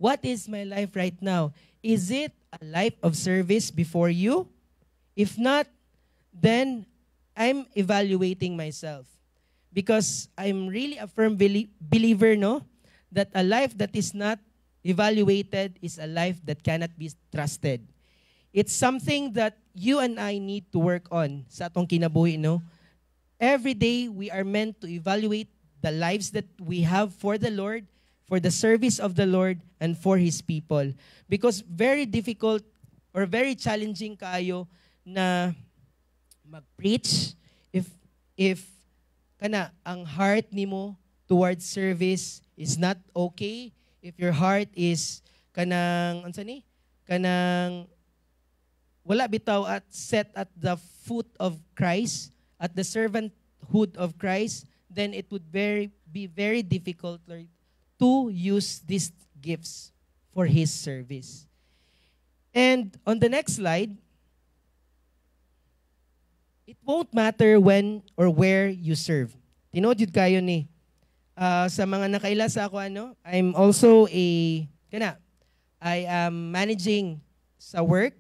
what is my life right now? Is it a life of service before you? If not, then I'm evaluating myself. Because I'm really a firm believer, that a life that is not evaluated is a life that cannot be trusted. It's something that you and I need to work on sa atong kinabuhi, Every day, we are meant to evaluate the lives that we have for the Lord, for the service of the Lord, and for His people. Because very difficult or very challenging kayo na mag-preach if ang heart nimo towards service is not okay, if your heart is kanang wala bitaw at set at the foot of Christ, at the servanthood of Christ, then it would be very difficult, Lord, to use these gifts for His service. And on the next slide, it won't matter when or where you serve. Tinod yun kayo ni. Sa mga nakaila sa ako, I'm also I am managing sa work.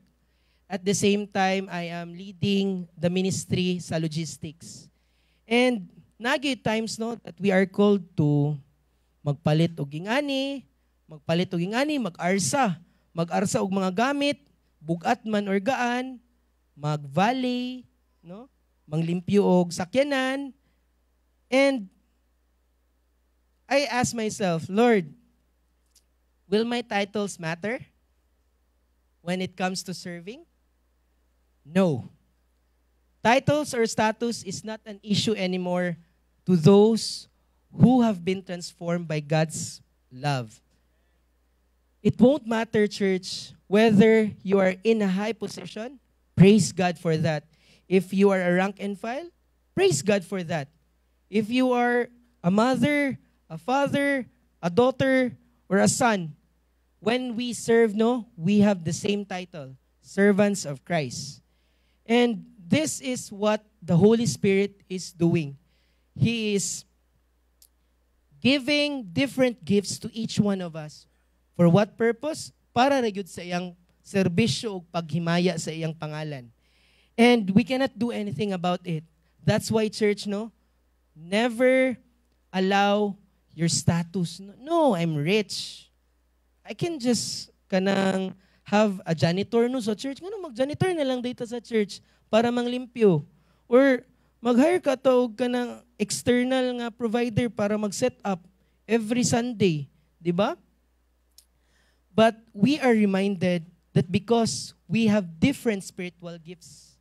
At the same time, I am leading the ministry sa logistics. And nagi times that we are called to magpalit og ingani, mag-arsa og mga gamit, bugat man or gaan, mag-valet, manglimpyo og sakyanan. And I ask myself, Lord, will my titles matter when it comes to serving? No. Titles or status is not an issue anymore to those who have been transformed by God's love. It won't matter, church, whether you are in a high position. Praise God for that. If you are a rank and file, praise God for that. If you are a mother, a father, a daughter, or a son, when we serve, no, we have the same title, servants of Christ. And this is what the Holy Spirit is doing. He is giving different gifts to each one of us. For what purpose? Para ra gyud sa iyang serbisyo ug paghimaya sa iyang pangalan. And we cannot do anything about it. That's why, church, no, never allow your status. No, I'm rich. I can just kanang have a janitor no sa church. Ngano mag-janitor na lang dito sa church para manglimpyo. Or mag-hire ka to og kanang external nga provider para mag-set up every Sunday, di ba? But we are reminded that because we have different spiritual gifts,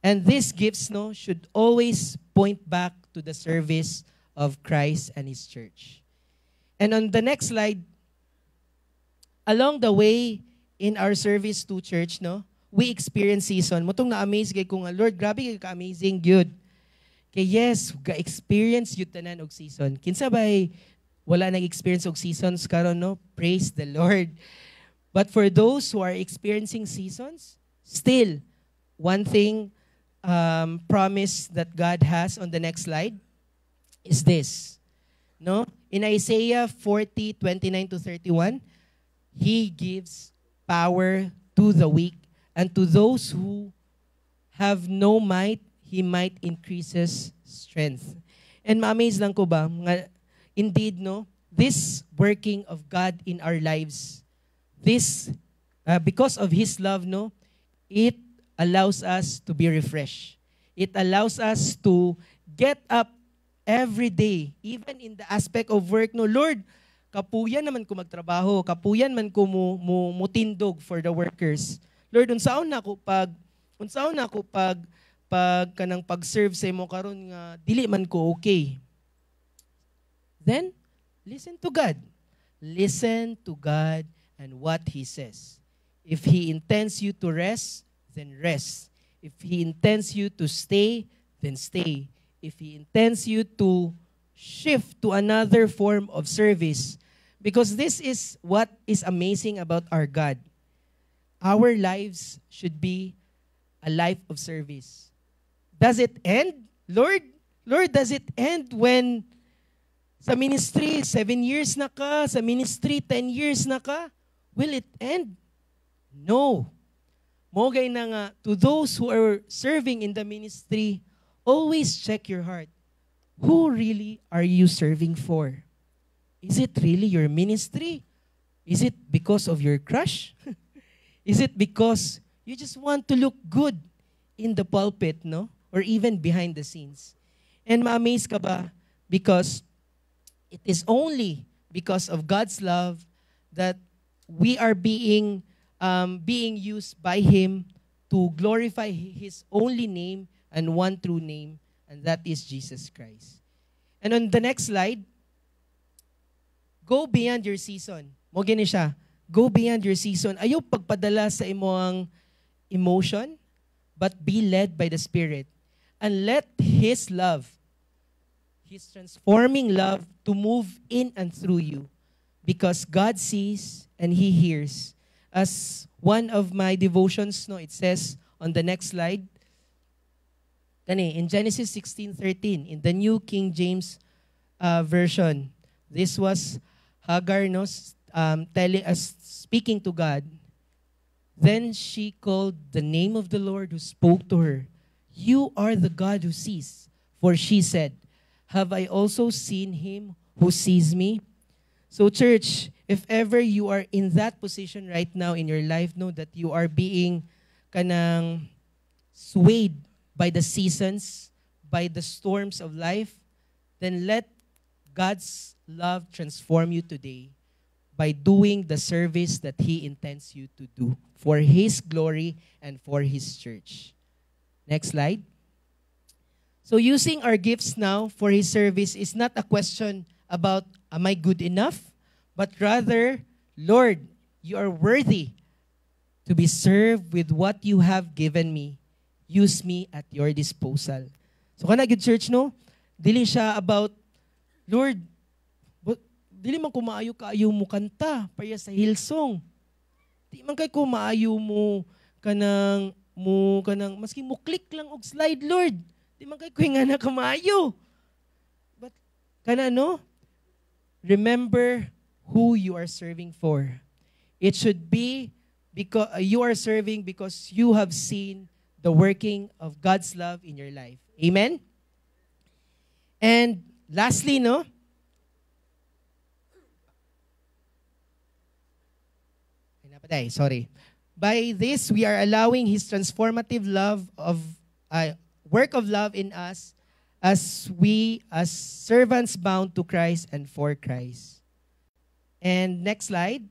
and these gifts, no, should always point back to the service of Christ and His church. And on the next slide, along the way in our service to church, no, we experience season. Mutong na-amaze kay kung Lord, grabe kay ka-amazing gyud. Kay yes, ga-experience yun tanan og season. Kinsa ba'y wala nag-experience og seasons karon, no? Praise the Lord. But for those who are experiencing seasons, still, one thing promise that God has on the next slide is this. No? In Isaiah 40:29-31, He gives power to the weak, and to those who have no might, He might increases strength. And ma-amaze lang ko ba, nga, indeed, no, this working of God in our lives, this, because of His love, no, it allows us to be refreshed. It allows us to get up every day, even in the aspect of work, no, Lord, kapuyan naman ko magtrabaho, kapuyan man ko mutindog for the workers. Lord, unsaon na ko pag kanang pag-serve sa imo karon nga dili man ko okay. Then listen to God. Listen to God and what He says. If He intends you to rest, then rest. If He intends you to stay, then stay. If He intends you to shift to another form of service, because this is what is amazing about our God. Our lives should be a life of service. Does it end? Lord, does it end when sa ministry 7 years na ka, sa ministry 10 years na ka? Will it end? No. Mogay na nga, to those who are serving in the ministry, always check your heart. Who really are you serving for? Is it really your ministry? Is it because of your crush? Is it because you just want to look good in the pulpit, no? Or even behind the scenes? And ma-amaze ka ba? Because it is only because of God's love that we are being used by Him to glorify His only name and one true name, and that is Jesus Christ. And on the next slide, go beyond your season. Mo gini siya. Go beyond your season. Ayaw pagpadala sa imong emotion, but be led by the Spirit. And let His love, His transforming love, to move in and through you. Because God sees and He hears. As one of my devotions, no, it says on the next slide, in Genesis 16:13, in the New King James Version, this was Hagar, no, speaking to God. Then she called the name of the Lord who spoke to her. You are the God who sees. For she said, have I also seen Him who sees me? So church, if ever you are in that position right now in your life, know that you are being kanang swayed by the seasons, by the storms of life, then let God's love transform you today by doing the service that He intends you to do for His glory and for His church. Next slide. So using our gifts now for His service is not a question about, am I good enough? But rather, Lord, you are worthy to be served with what you have given me. Use me at your disposal. So kana good church, no? Dili siya about, Lord, dili man kumaayo mo kanta paya sa Hillsong. Di man kay kumaayo mo kanang maski mo click lang og slide, Lord. Di man kay kuy nga na kamayo. But kana no? Remember who you are serving for. It should be because you are serving because you have seen the working of God's love in your life. Amen? And lastly, no? Sorry. By this, we are allowing His transformative work of love in us as servants bound to Christ and for Christ. And next slide.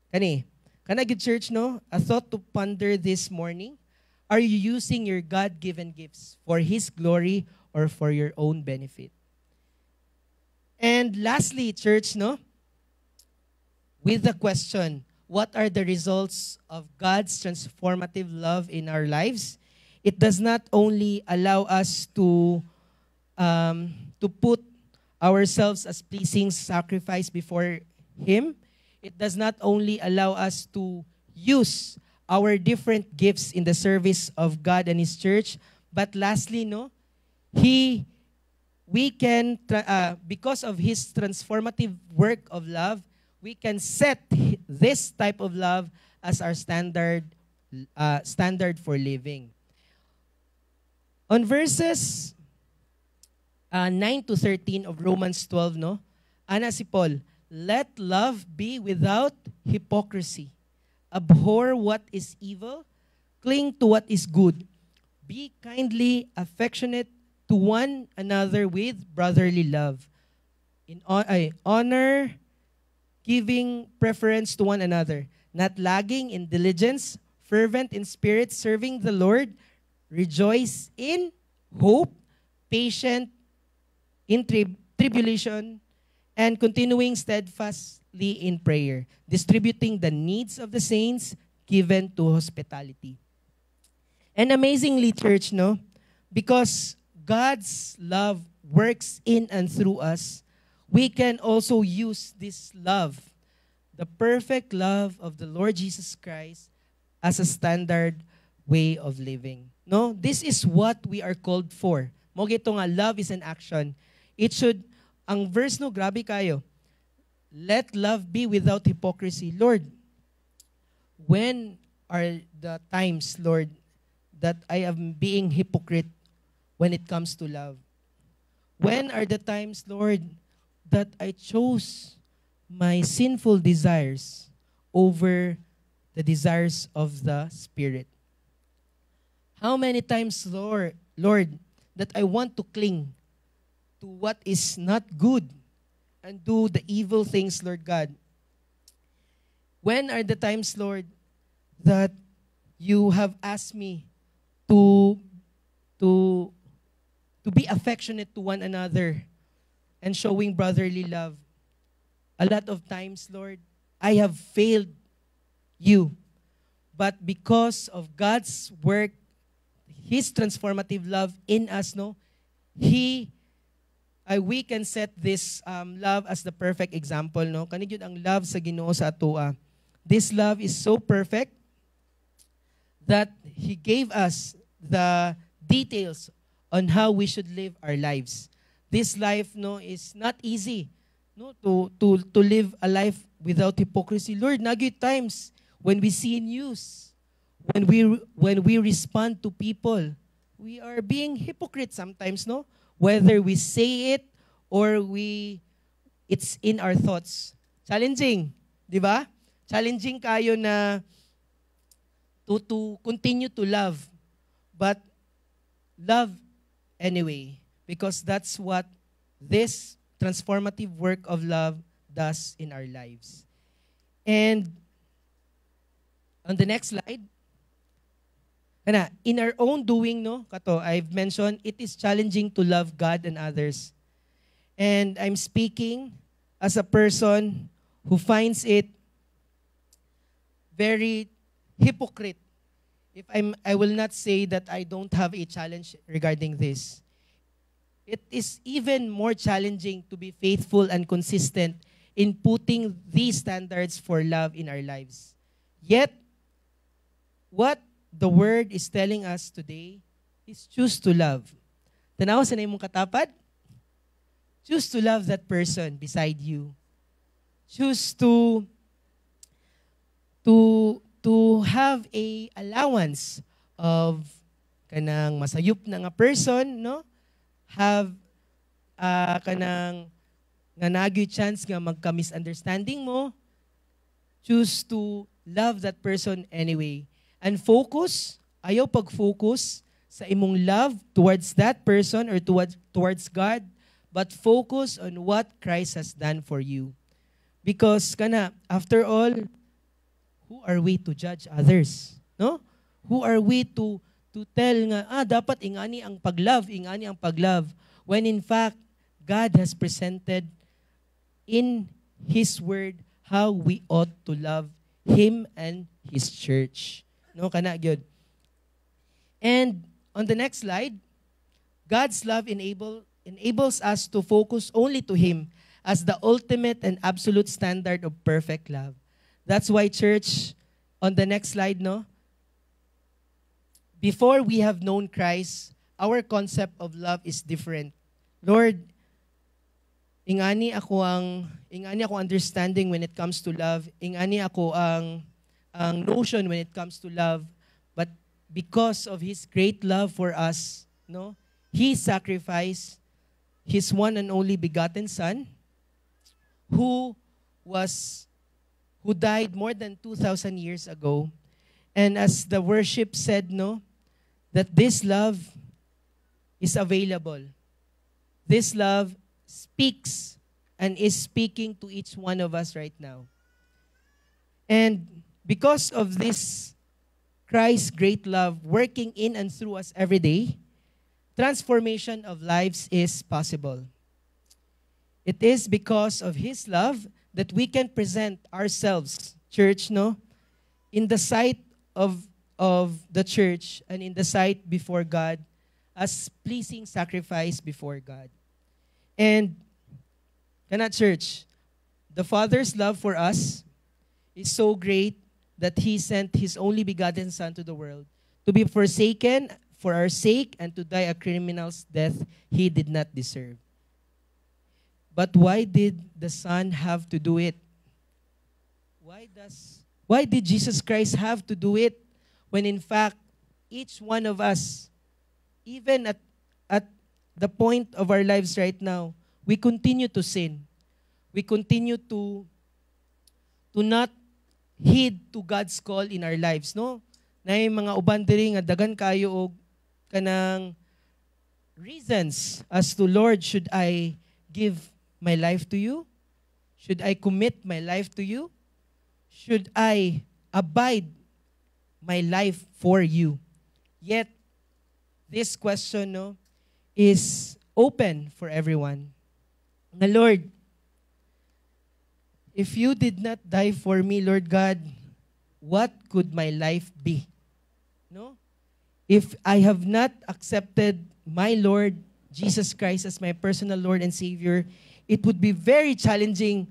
Kana good church, no? A thought to ponder this morning. Are you using your God-given gifts for His glory or for your own benefit? And lastly, church, no? With the question, what are the results of God's transformative love in our lives? It does not only allow us to put ourselves as pleasing sacrifice before Him. It does not only allow us to use our different gifts in the service of God and His church, but lastly, no, we can, because of His transformative work of love, we can set this type of love as our standard for living. On verses 9 to 13 of Romans 12, no, ana si Paul, let love be without hypocrisy. Abhor what is evil, cling to what is good. Be kindly affectionate to one another with brotherly love. In honor, giving preference to one another, not lagging in diligence, fervent in spirit, serving the Lord, rejoice in hope, patient in tribulation, and continuing steadfastly in prayer, distributing the needs of the saints, given to hospitality. And amazingly, church, no, because God's love works in and through us, we can also use this love, the perfect love of the Lord Jesus Christ, as a standard way of living. No, this is what we are called for. Mo gito nga, love is an action. It should, ang verse no, grabe kayo. Let love be without hypocrisy. Lord, when are the times, Lord, that I am being hypocrite when it comes to love? When are the times, Lord, that I chose my sinful desires over the desires of the Spirit? How many times, Lord, that I want to cling to what is not good and do the evil things, Lord God? When are the times, Lord, that you have asked me to be affectionate to one another and showing brotherly love? A lot of times, Lord, I have failed you. But because of God's work, His transformative love in us, no, we can set this love as the perfect example, no? Kanig yun ang love sa Ginoo sa atoa. This love is so perfect that He gave us the details on how we should live our lives. This life, no, is not easy, no, to live a life without hypocrisy. Lord, nagay times when we see news, when we respond to people, we are being hypocrite sometimes, no? Whether we say it or it's in our thoughts. Challenging, di ba? Challenging kayo na to continue to love, but love anyway, because that's what this transformative work of love does in our lives. And on the next slide, in our own doing, no, kato, I've mentioned, it is challenging to love God and others. And I'm speaking as a person who finds it very hypocrite if I will not say that I don't have a challenge regarding this. It is even more challenging to be faithful and consistent in putting these standards for love in our lives. Yet, what the Word is telling us today is choose to love. Tanaw sa mong katapad? Choose to love that person beside you. Choose to have a allowance of kanang masayup na nga person, no? Have kanang nga nagyoy chance nga magka-misunderstanding mo. Choose to love that person anyway. And focus, ayaw pag-focus sa imong love towards that person or towards God, but focus on what Christ has done for you. Because after all, who are we to judge others? No? Who are we to tell nga, dapat ingani ang paglove, when in fact, God has presented in His Word how we ought to love Him and His church. No, kana gyud. And on the next slide, God's love enables us to focus only to Him as the ultimate and absolute standard of perfect love. That's why, church, on the next slide, no? Before we have known Christ, our concept of love is different. Lord, ingani ako understanding when it comes to love. Ingani ako ang notion when it comes to love. But because of His great love for us, no, He sacrificed His one and only begotten Son, who died more than 2,000 years ago. And as the worship said, no, that this love is available. This love speaks and is speaking to each one of us right now. And because of this Christ's great love working in and through us every day, transformation of lives is possible. It is because of His love that we can present ourselves, church, no, in the sight of the church and in the sight before God as pleasing sacrifice before God. And church, the Father's love for us is so great that He sent His only begotten Son to the world to be forsaken for our sake and to die a criminal's death He did not deserve. But why did the Son have to do it? Why did Jesus Christ have to do it when in fact each one of us, even at the point of our lives right now, we continue to sin. We continue to not heed to God's call in our lives, no? Na yung mga uban diri nga dagan kayo og kanang reasons as to, Lord, should I give my life to you? Should I commit my life to you? Should I abide my life for you? Yet this question, no, is open for everyone. Na, Lord, if you did not die for me, Lord God, what could my life be? No? If I have not accepted my Lord Jesus Christ as my personal Lord and Savior, it would be very challenging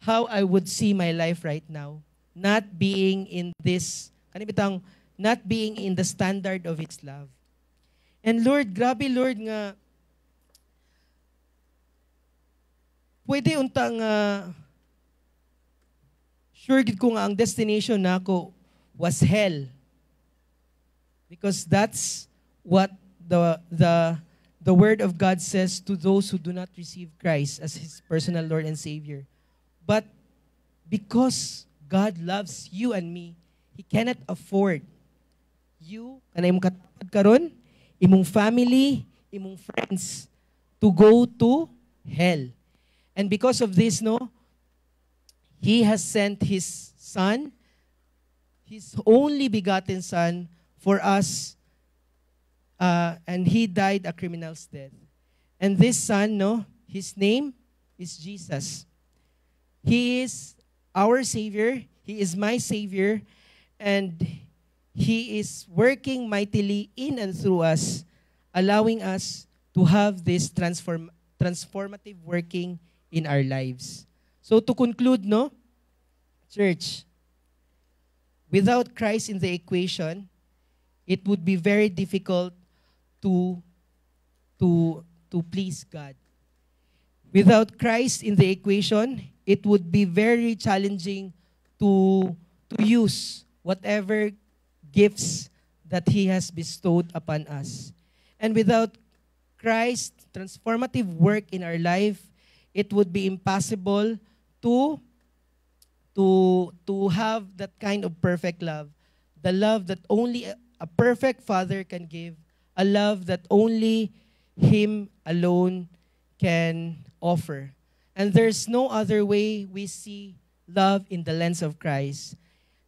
how I would see my life right now, not being in this, not being in the standard of its love. And Lord, grabe Lord nga, pwede untang sure gid ko nga ang destination nako was hell. Because that's what the Word of God says to those who do not receive Christ as His personal Lord and Savior. But because God loves you and me, He cannot afford you, kanay imong katapad karon, imong family, imong friends, to go to hell. And because of this, no, He has sent His Son, His only begotten Son, for us, and He died a criminal's death. And this Son, no, His name is Jesus. He is our Savior. He is my Savior. And He is working mightily in and through us, allowing us to have this transformative working in our lives. So to conclude, no, church, without Christ in the equation, it would be very difficult to please God. Without Christ in the equation, it would be very challenging to use whatever gifts that He has bestowed upon us. And without Christ's transformative work in our life, it would be impossible to have that kind of perfect love. The love that only a perfect Father can give. A love that only Him alone can offer. And there's no other way we see love in the lens of Christ.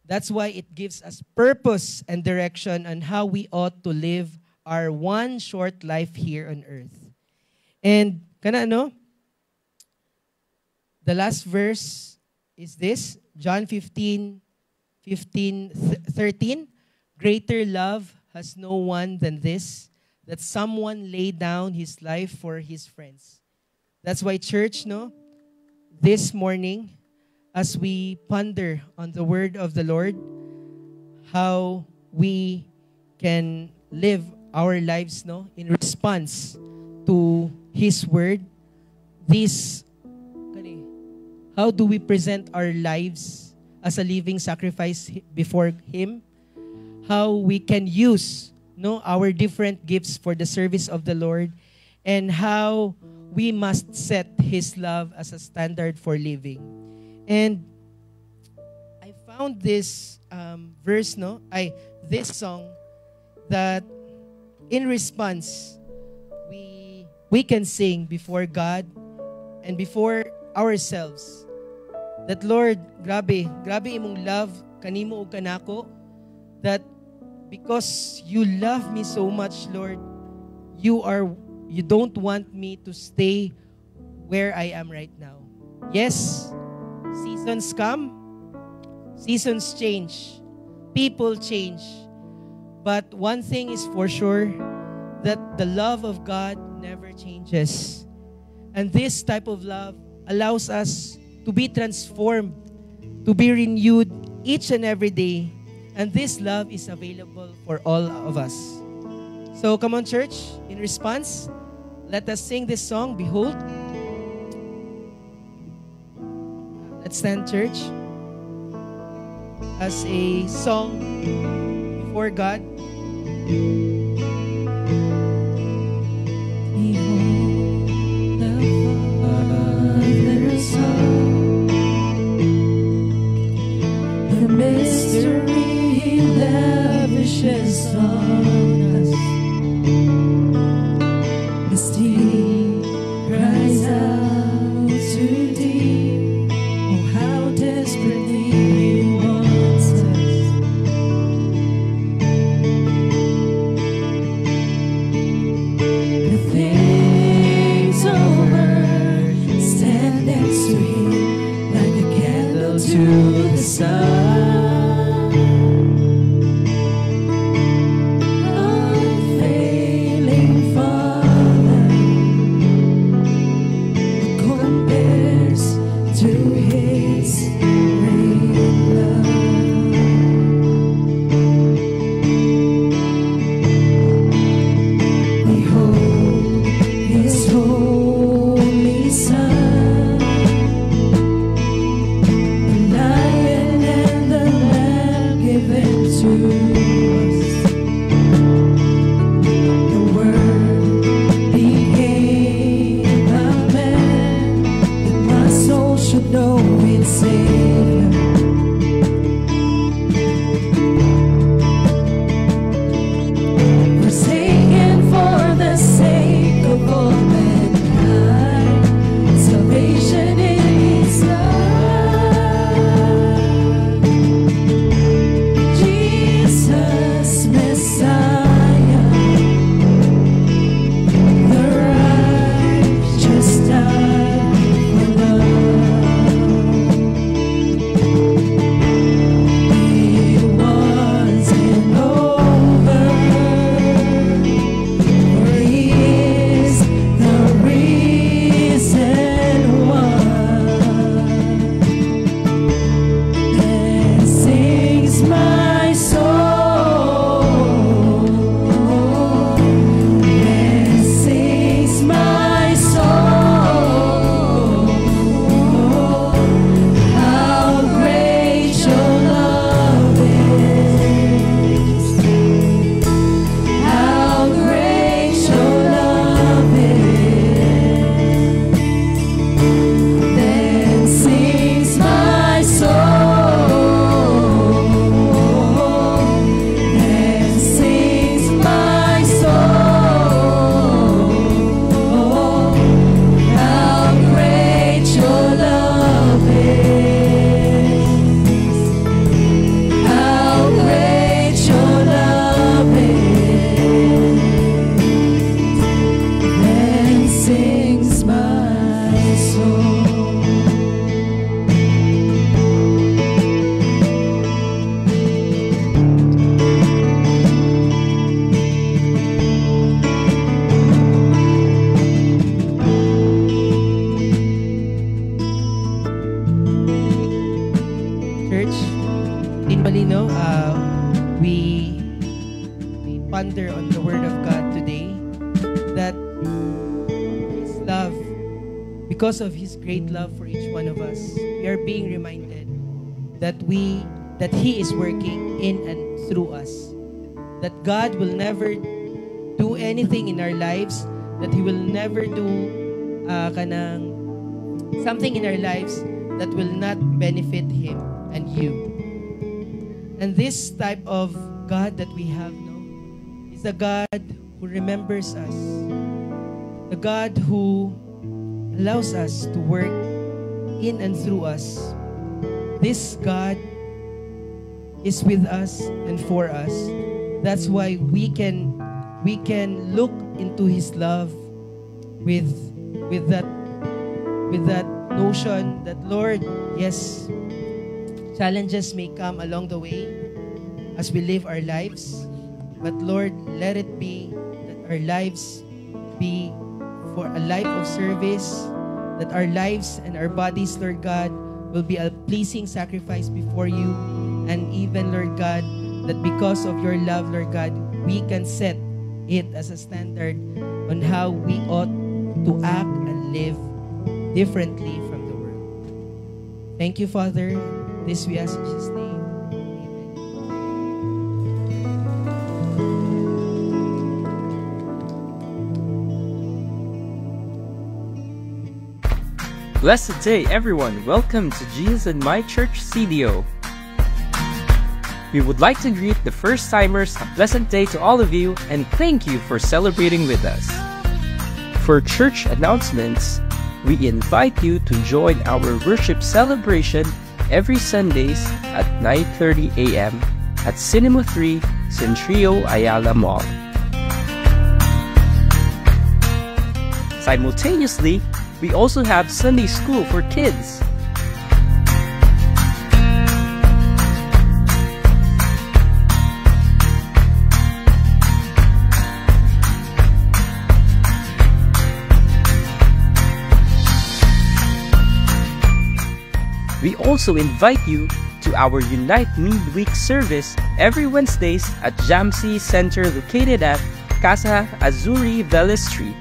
That's why it gives us purpose and direction on how we ought to live our one short life here on earth. And the last verse is this, John 15:13. Greater love has no one than this, that someone lay down his life for his friends. That's why, church, this morning, as we ponder on the word of the Lord, how we can live our lives in response to His word, how do we present our lives as a living sacrifice before Him? How we can use our different gifts for the service of the Lord, and how we must set His love as a standard for living. And I found this verse, this song, that in response, we can sing before God and before ourselves that, Lord, grabe imong love kanimo ug kanako, that because you love me so much, Lord, you don't want me to stay where I am right now. Yes, seasons come, seasons change, people change. But one thing is for sure, that the love of God never changes. And this type of love allows us to be transformed, to be renewed each and every day. And this love is available for all of us. So come on, church, in response, let us sing this song, Behold. Let's stand, church, as a song before God. Behold the Father's Son, the mystery He lavishes on us. As deep cries out to deep, oh how desperately He wants us. The things over stand next to Him like a candle to the sun. Oh, ponder on the Word of God today, that His love, because of His great love for each one of us, we are being reminded that He is working in and through us. That God will never do anything in our lives, that He will never do something in our lives that will not benefit Him and you. And this type of God that we have now is a God who remembers us, a God who allows us to work in and through us. This God is with us and for us. That's why we can look into His love with that notion that, Lord, yes, challenges may come along the way as we live our lives, but Lord, let it be that our lives be for a life of service, that our lives and our bodies, Lord God, will be a pleasing sacrifice before you, and even, Lord God, that because of your love, Lord God, we can set it as a standard on how we ought to act and live differently from the world. Thank you, Father. This we ask in Jesus' name. Blessed day, everyone. Welcome to Jesus and My Church CDO. We would like to greet the first-timers a pleasant day to all of you and thank you for celebrating with us. For church announcents, we invite you to join our worship celebration every Sundays at 9:30 a.m. at Cinema 3, Centrio Ayala Mall. Simultaneously, we also have Sunday School for kids. We also invite you to our Unite Midweek service every Wednesdays at Jamsi Center located at Casa Azuri Vela Street.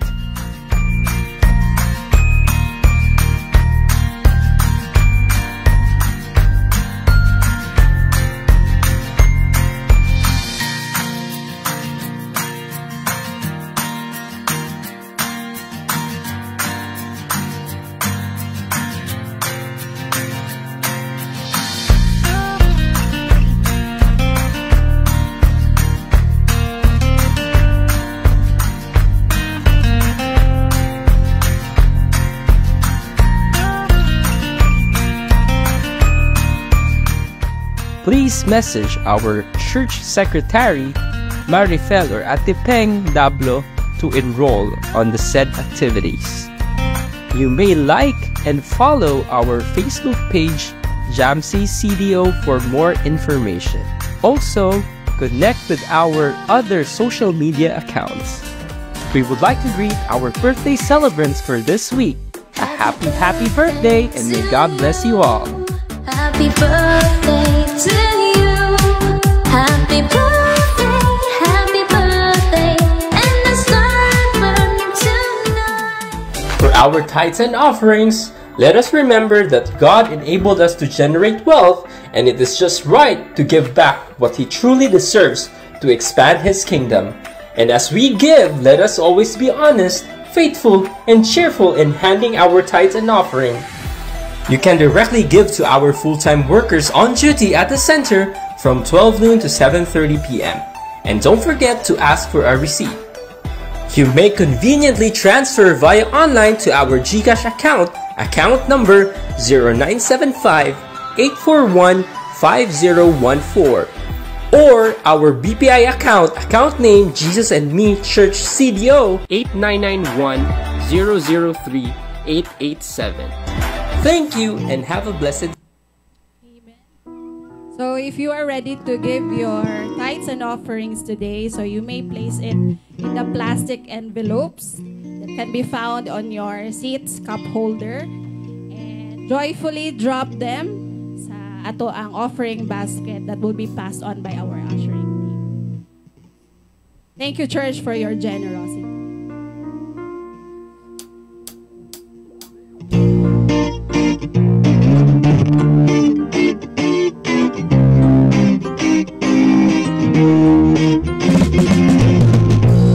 Please message our church secretary, Marifel or Ate Peng Dablo, to enroll on the said activities. You may like and follow our Facebook page, Jamsi CDO, for more information. Also, connect with our other social media accounts. We would like to greet our birthday celebrants for this week. A happy birthday, and may God bless you all. Happy birthday to you. Happy birthday, and the star burning tonight. For our tithes and offerings, let us remember that God enabled us to generate wealth, and it is just right to give back what He truly deserves to expand His kingdom. And as we give, let us always be honest, faithful, and cheerful in handing our tithes and offering. You can directly give to our full-time workers on duty at the center from 12 noon to 7:30 p.m. And don't forget to ask for a receipt. You may conveniently transfer via online to our GCash account number 0975-841-5014, or our BPI account name Jesus and Me Church CDO 8991-003-887. Thank you and have a blessed. Amen. So if you are ready to give your tithes and offerings today, so you may place it in the plastic envelopes that can be found on your seat's cup holder, and joyfully drop them sa ato ang offering basket that will be passed on by our ushering team. Thank you, church, for your generosity.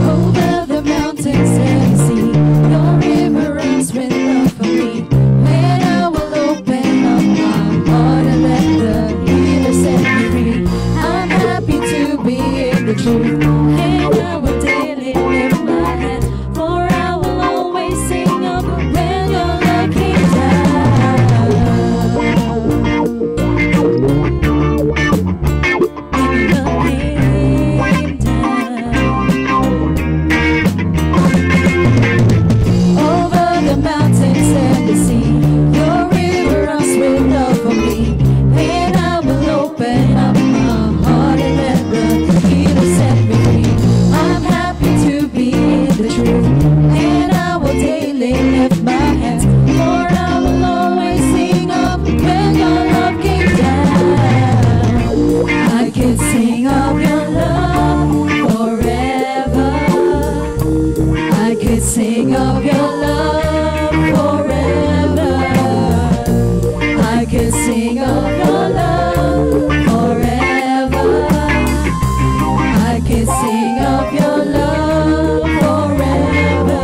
Over the mountains and the sea, your river runs with love for me. When I will open up my heart and let the healer set me free, I'm happy to be in the truth, and I will daily lift my hands, for I will always sing of when your love came down. When your love came down. Over the mountains and the sea, your river runs with love for me. And I will open up my heart and let the healer set me free. I'm happy to be in the truth, and I will daily lift my hands, for I will always sing of when your love came down. I can sing of your love forever. I could sing of your love forever. I could sing of your love forever. I could sing of your love forever.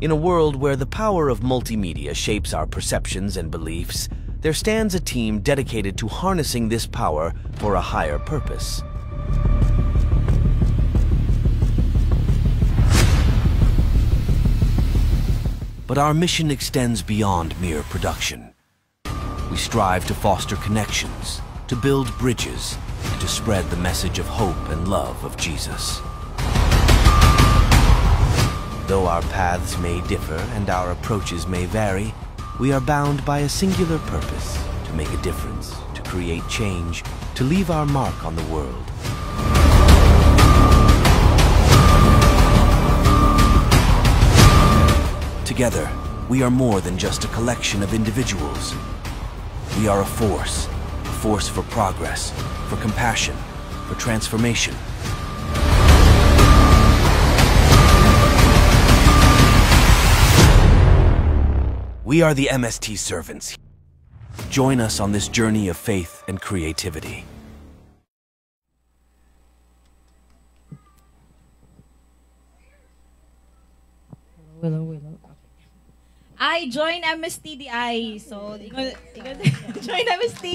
In a world where the power of multimedia shapes our perceptions and beliefs, there stands a team dedicated to harnessing this power for a higher purpose. But our mission extends beyond mere production. We strive to foster connections, to build bridges, and to spread the message of hope and love of Jesus. Though our paths may differ and our approaches may vary, we are bound by a singular purpose: to make a difference, to create change, to leave our mark on the world. Together, we are more than just a collection of individuals. We are a force for progress, for compassion, for transformation. We are the MST servants. Join us on this journey of faith and creativity. Willow. I join MSTDI. So, join MST.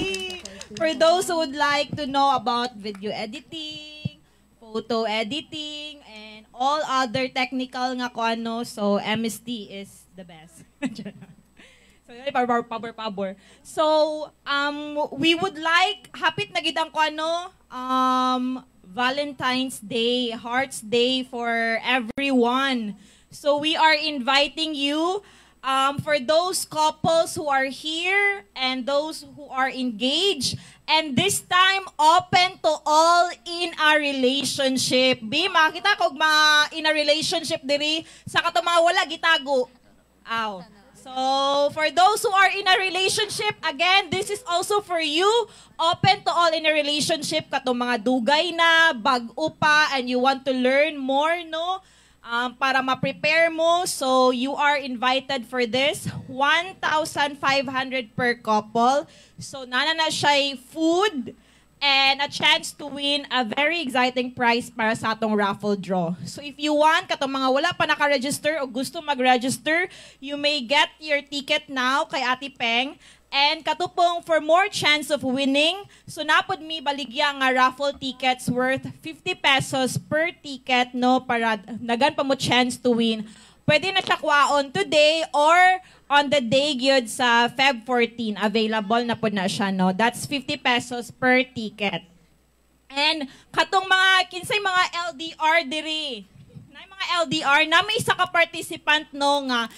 For those who would like to know about video editing, photo editing, and all other technical nga ko ano, so MST is the best. So, power. So, we would like, hapit na gid ang ko ano, Valentine's Day, Hearts Day for everyone. So, we are inviting you, for those couples who are here and those who are engaged, and this time open to all in a relationship. Makita kog in a relationship diri sa kato mga wala gitago. Aw. So, for those who are in a relationship, again, this is also for you. Open to all in a relationship, kato mga dugay na, bag-o pa, and you want to learn more, no? Para ma-prepare mo. So, you are invited for this. 1,500 per couple. So, nana na siya food and a chance to win a very exciting prize para sa atong raffle draw. So, if you want, katong mga wala pa naka-register o gusto mag-register, you may get your ticket now kay Ate Peng. And katupong for more chance of winning, so napod mi baligya nga raffle tickets worth 50 pesos per ticket, no, para nagan pa mo chance to win. Pwede na siya kwaon today or on the day gyud sa Feb 14. Available na po na siya, no. That's 50 pesos per ticket. And katong mga kinsay mga LDR diri. Na mga LDR na may isa ka participant no nga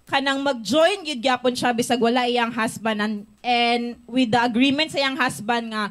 kanang mag-join gyud gyapon siya bisag wala iyang husband and with the agreement sa iyang husband nga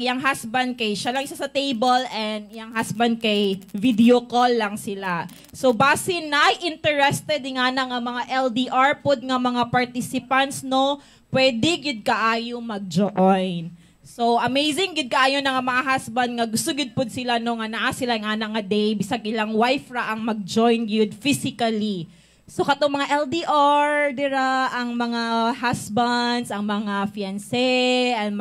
iyang husband kay siya lang isa sa table and iyang husband kay video call lang sila. So base na interested nga na nga mga LDR pod nga mga participants no, pwede gyud kaayo mag-join. So amazing gid kaayo na nga mga husband nga gusto gid pud sila no nga naa sila nga nga day bisag ilang wife ra ang mag-join gyud physically. So kato mga LDR dira ang mga husbands, ang mga fiancé, ang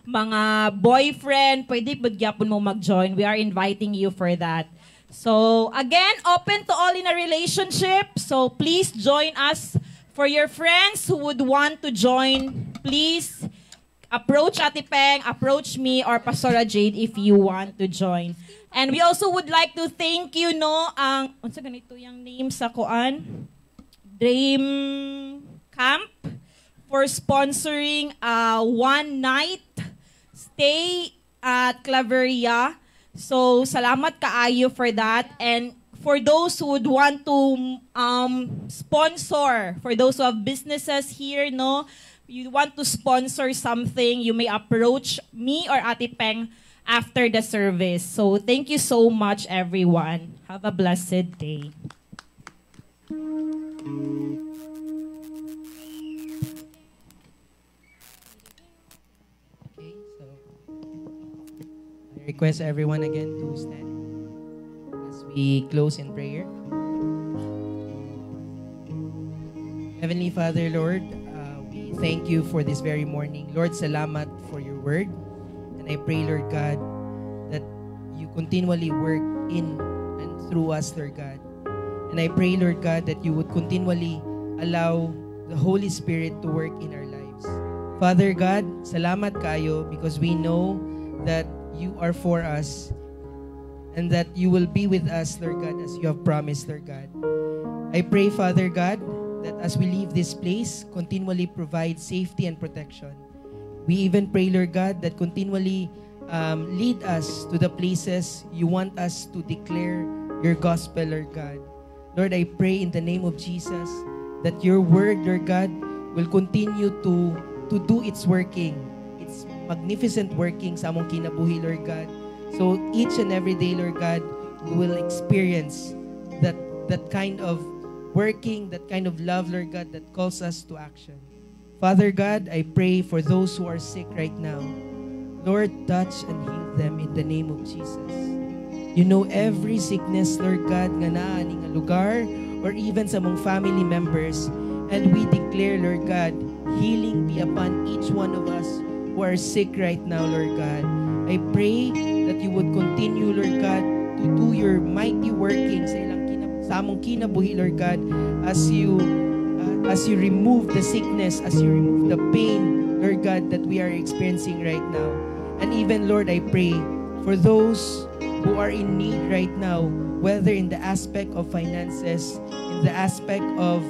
mga boyfriend, pwede pud gyapon mo mag-join. We are inviting you for that. So again, open to all in a relationship. So please join us. For your friends who would want to join, please approach Ate Peng, approach me or Pastora Jade if you want to join. And we also would like to thank you no ang unsa ganito yung name sa kuan Dream Camp for sponsoring a one night stay at Claveria. So salamat kaayo for that, and for those who would want to sponsor, for those who have businesses here no, you want to sponsor something, you may approach me or Ate Peng after the service. So thank you so much, everyone. Have a blessed day. Okay, so I request everyone again to stand as we close in prayer. Heavenly Father, Lord, we thank you for this very morning. Lord, salamat for your word. I pray, Lord God, that you continually work in and through us, Lord God. And I pray, Lord God, that you would continually allow the Holy Spirit to work in our lives. Father God, salamat kayo because we know that you are for us and that you will be with us, Lord God, as you have promised, Lord God. I pray, Father God, that as we leave this place, continually provide safety and protection. We even pray, Lord God, that continually lead us to the places you want us to declare your gospel, Lord God. Lord, I pray in the name of Jesus that your word, Lord God, will continue to do its working, its magnificent working sa among kinabuhi, Lord God. So each and every day, Lord God, we will experience that kind of working, that kind of love, Lord God, that calls us to action. Father God, I pray for those who are sick right now. Lord, touch and heal them in the name of Jesus. You know every sickness, Lord God, nga naa ning lugar or even sa mong family members. And we declare, Lord God, healing be upon each one of us who are sick right now, Lord God. I pray that you would continue, Lord God, to do your mighty working sa among kinabuhi, Lord God, as you remove the sickness, as you remove the pain, Lord God, that we are experiencing right now. And even, Lord, I pray for those who are in need right now, whether in the aspect of finances, in the aspect of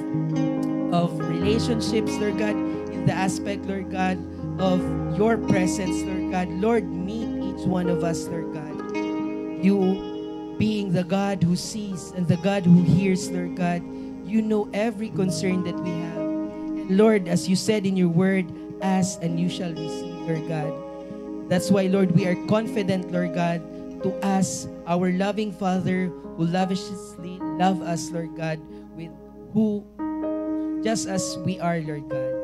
relationships, Lord God, in the aspect, Lord God, of your presence, Lord God. Lord, meet each one of us, Lord God. You being the God who sees and the God who hears, Lord God, you know every concern that we have. And Lord, as you said in your word, ask and you shall receive, Lord God. That's why, Lord, we are confident, Lord God, to ask our loving Father who lavishly love us, Lord God, with who just as we are, Lord God.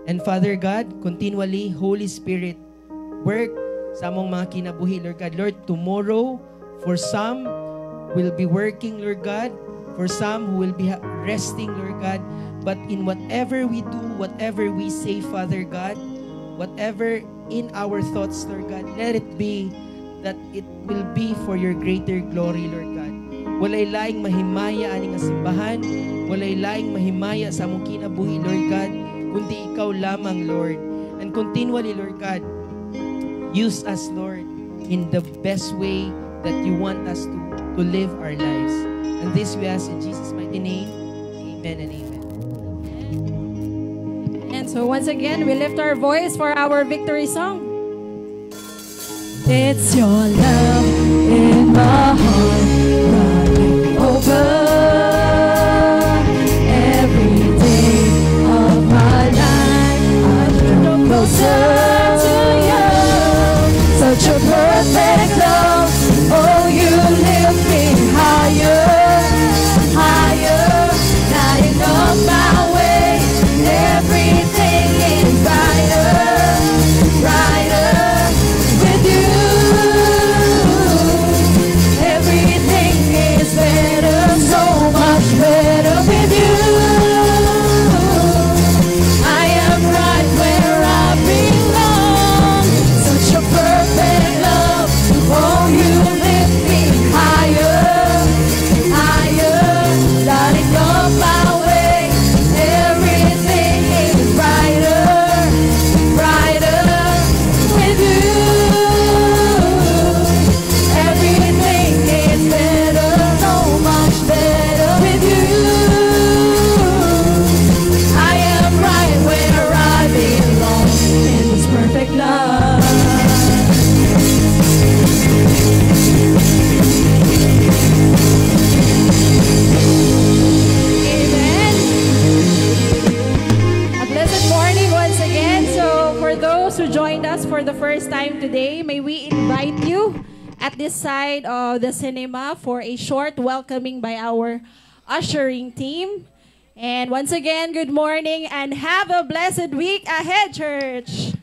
And Father God, continually, Holy Spirit, work sa among mga kinabuhi, Lord God. Lord, tomorrow, for some, will be working, Lord God. For some who will be resting, Lord God. But in whatever we do, whatever we say, Father God, whatever in our thoughts, Lord God, let it be that it will be for your greater glory, Lord God. Walay laing mahimaya aning simbahan, walay laing mahimaya sa among kinabuhi, Lord God, kundi ikaw lamang, Lord. And continually, Lord God, use us, Lord, in the best way that you want us to live our lives. And this we ask in Jesus' mighty name. Amen and amen. And so once again, we lift our voice for our victory song. It's your love in my heart, running over every today, may we invite you at this side of the cinema for a short welcoming by our ushering team. And once again, good morning and have a blessed week ahead, church.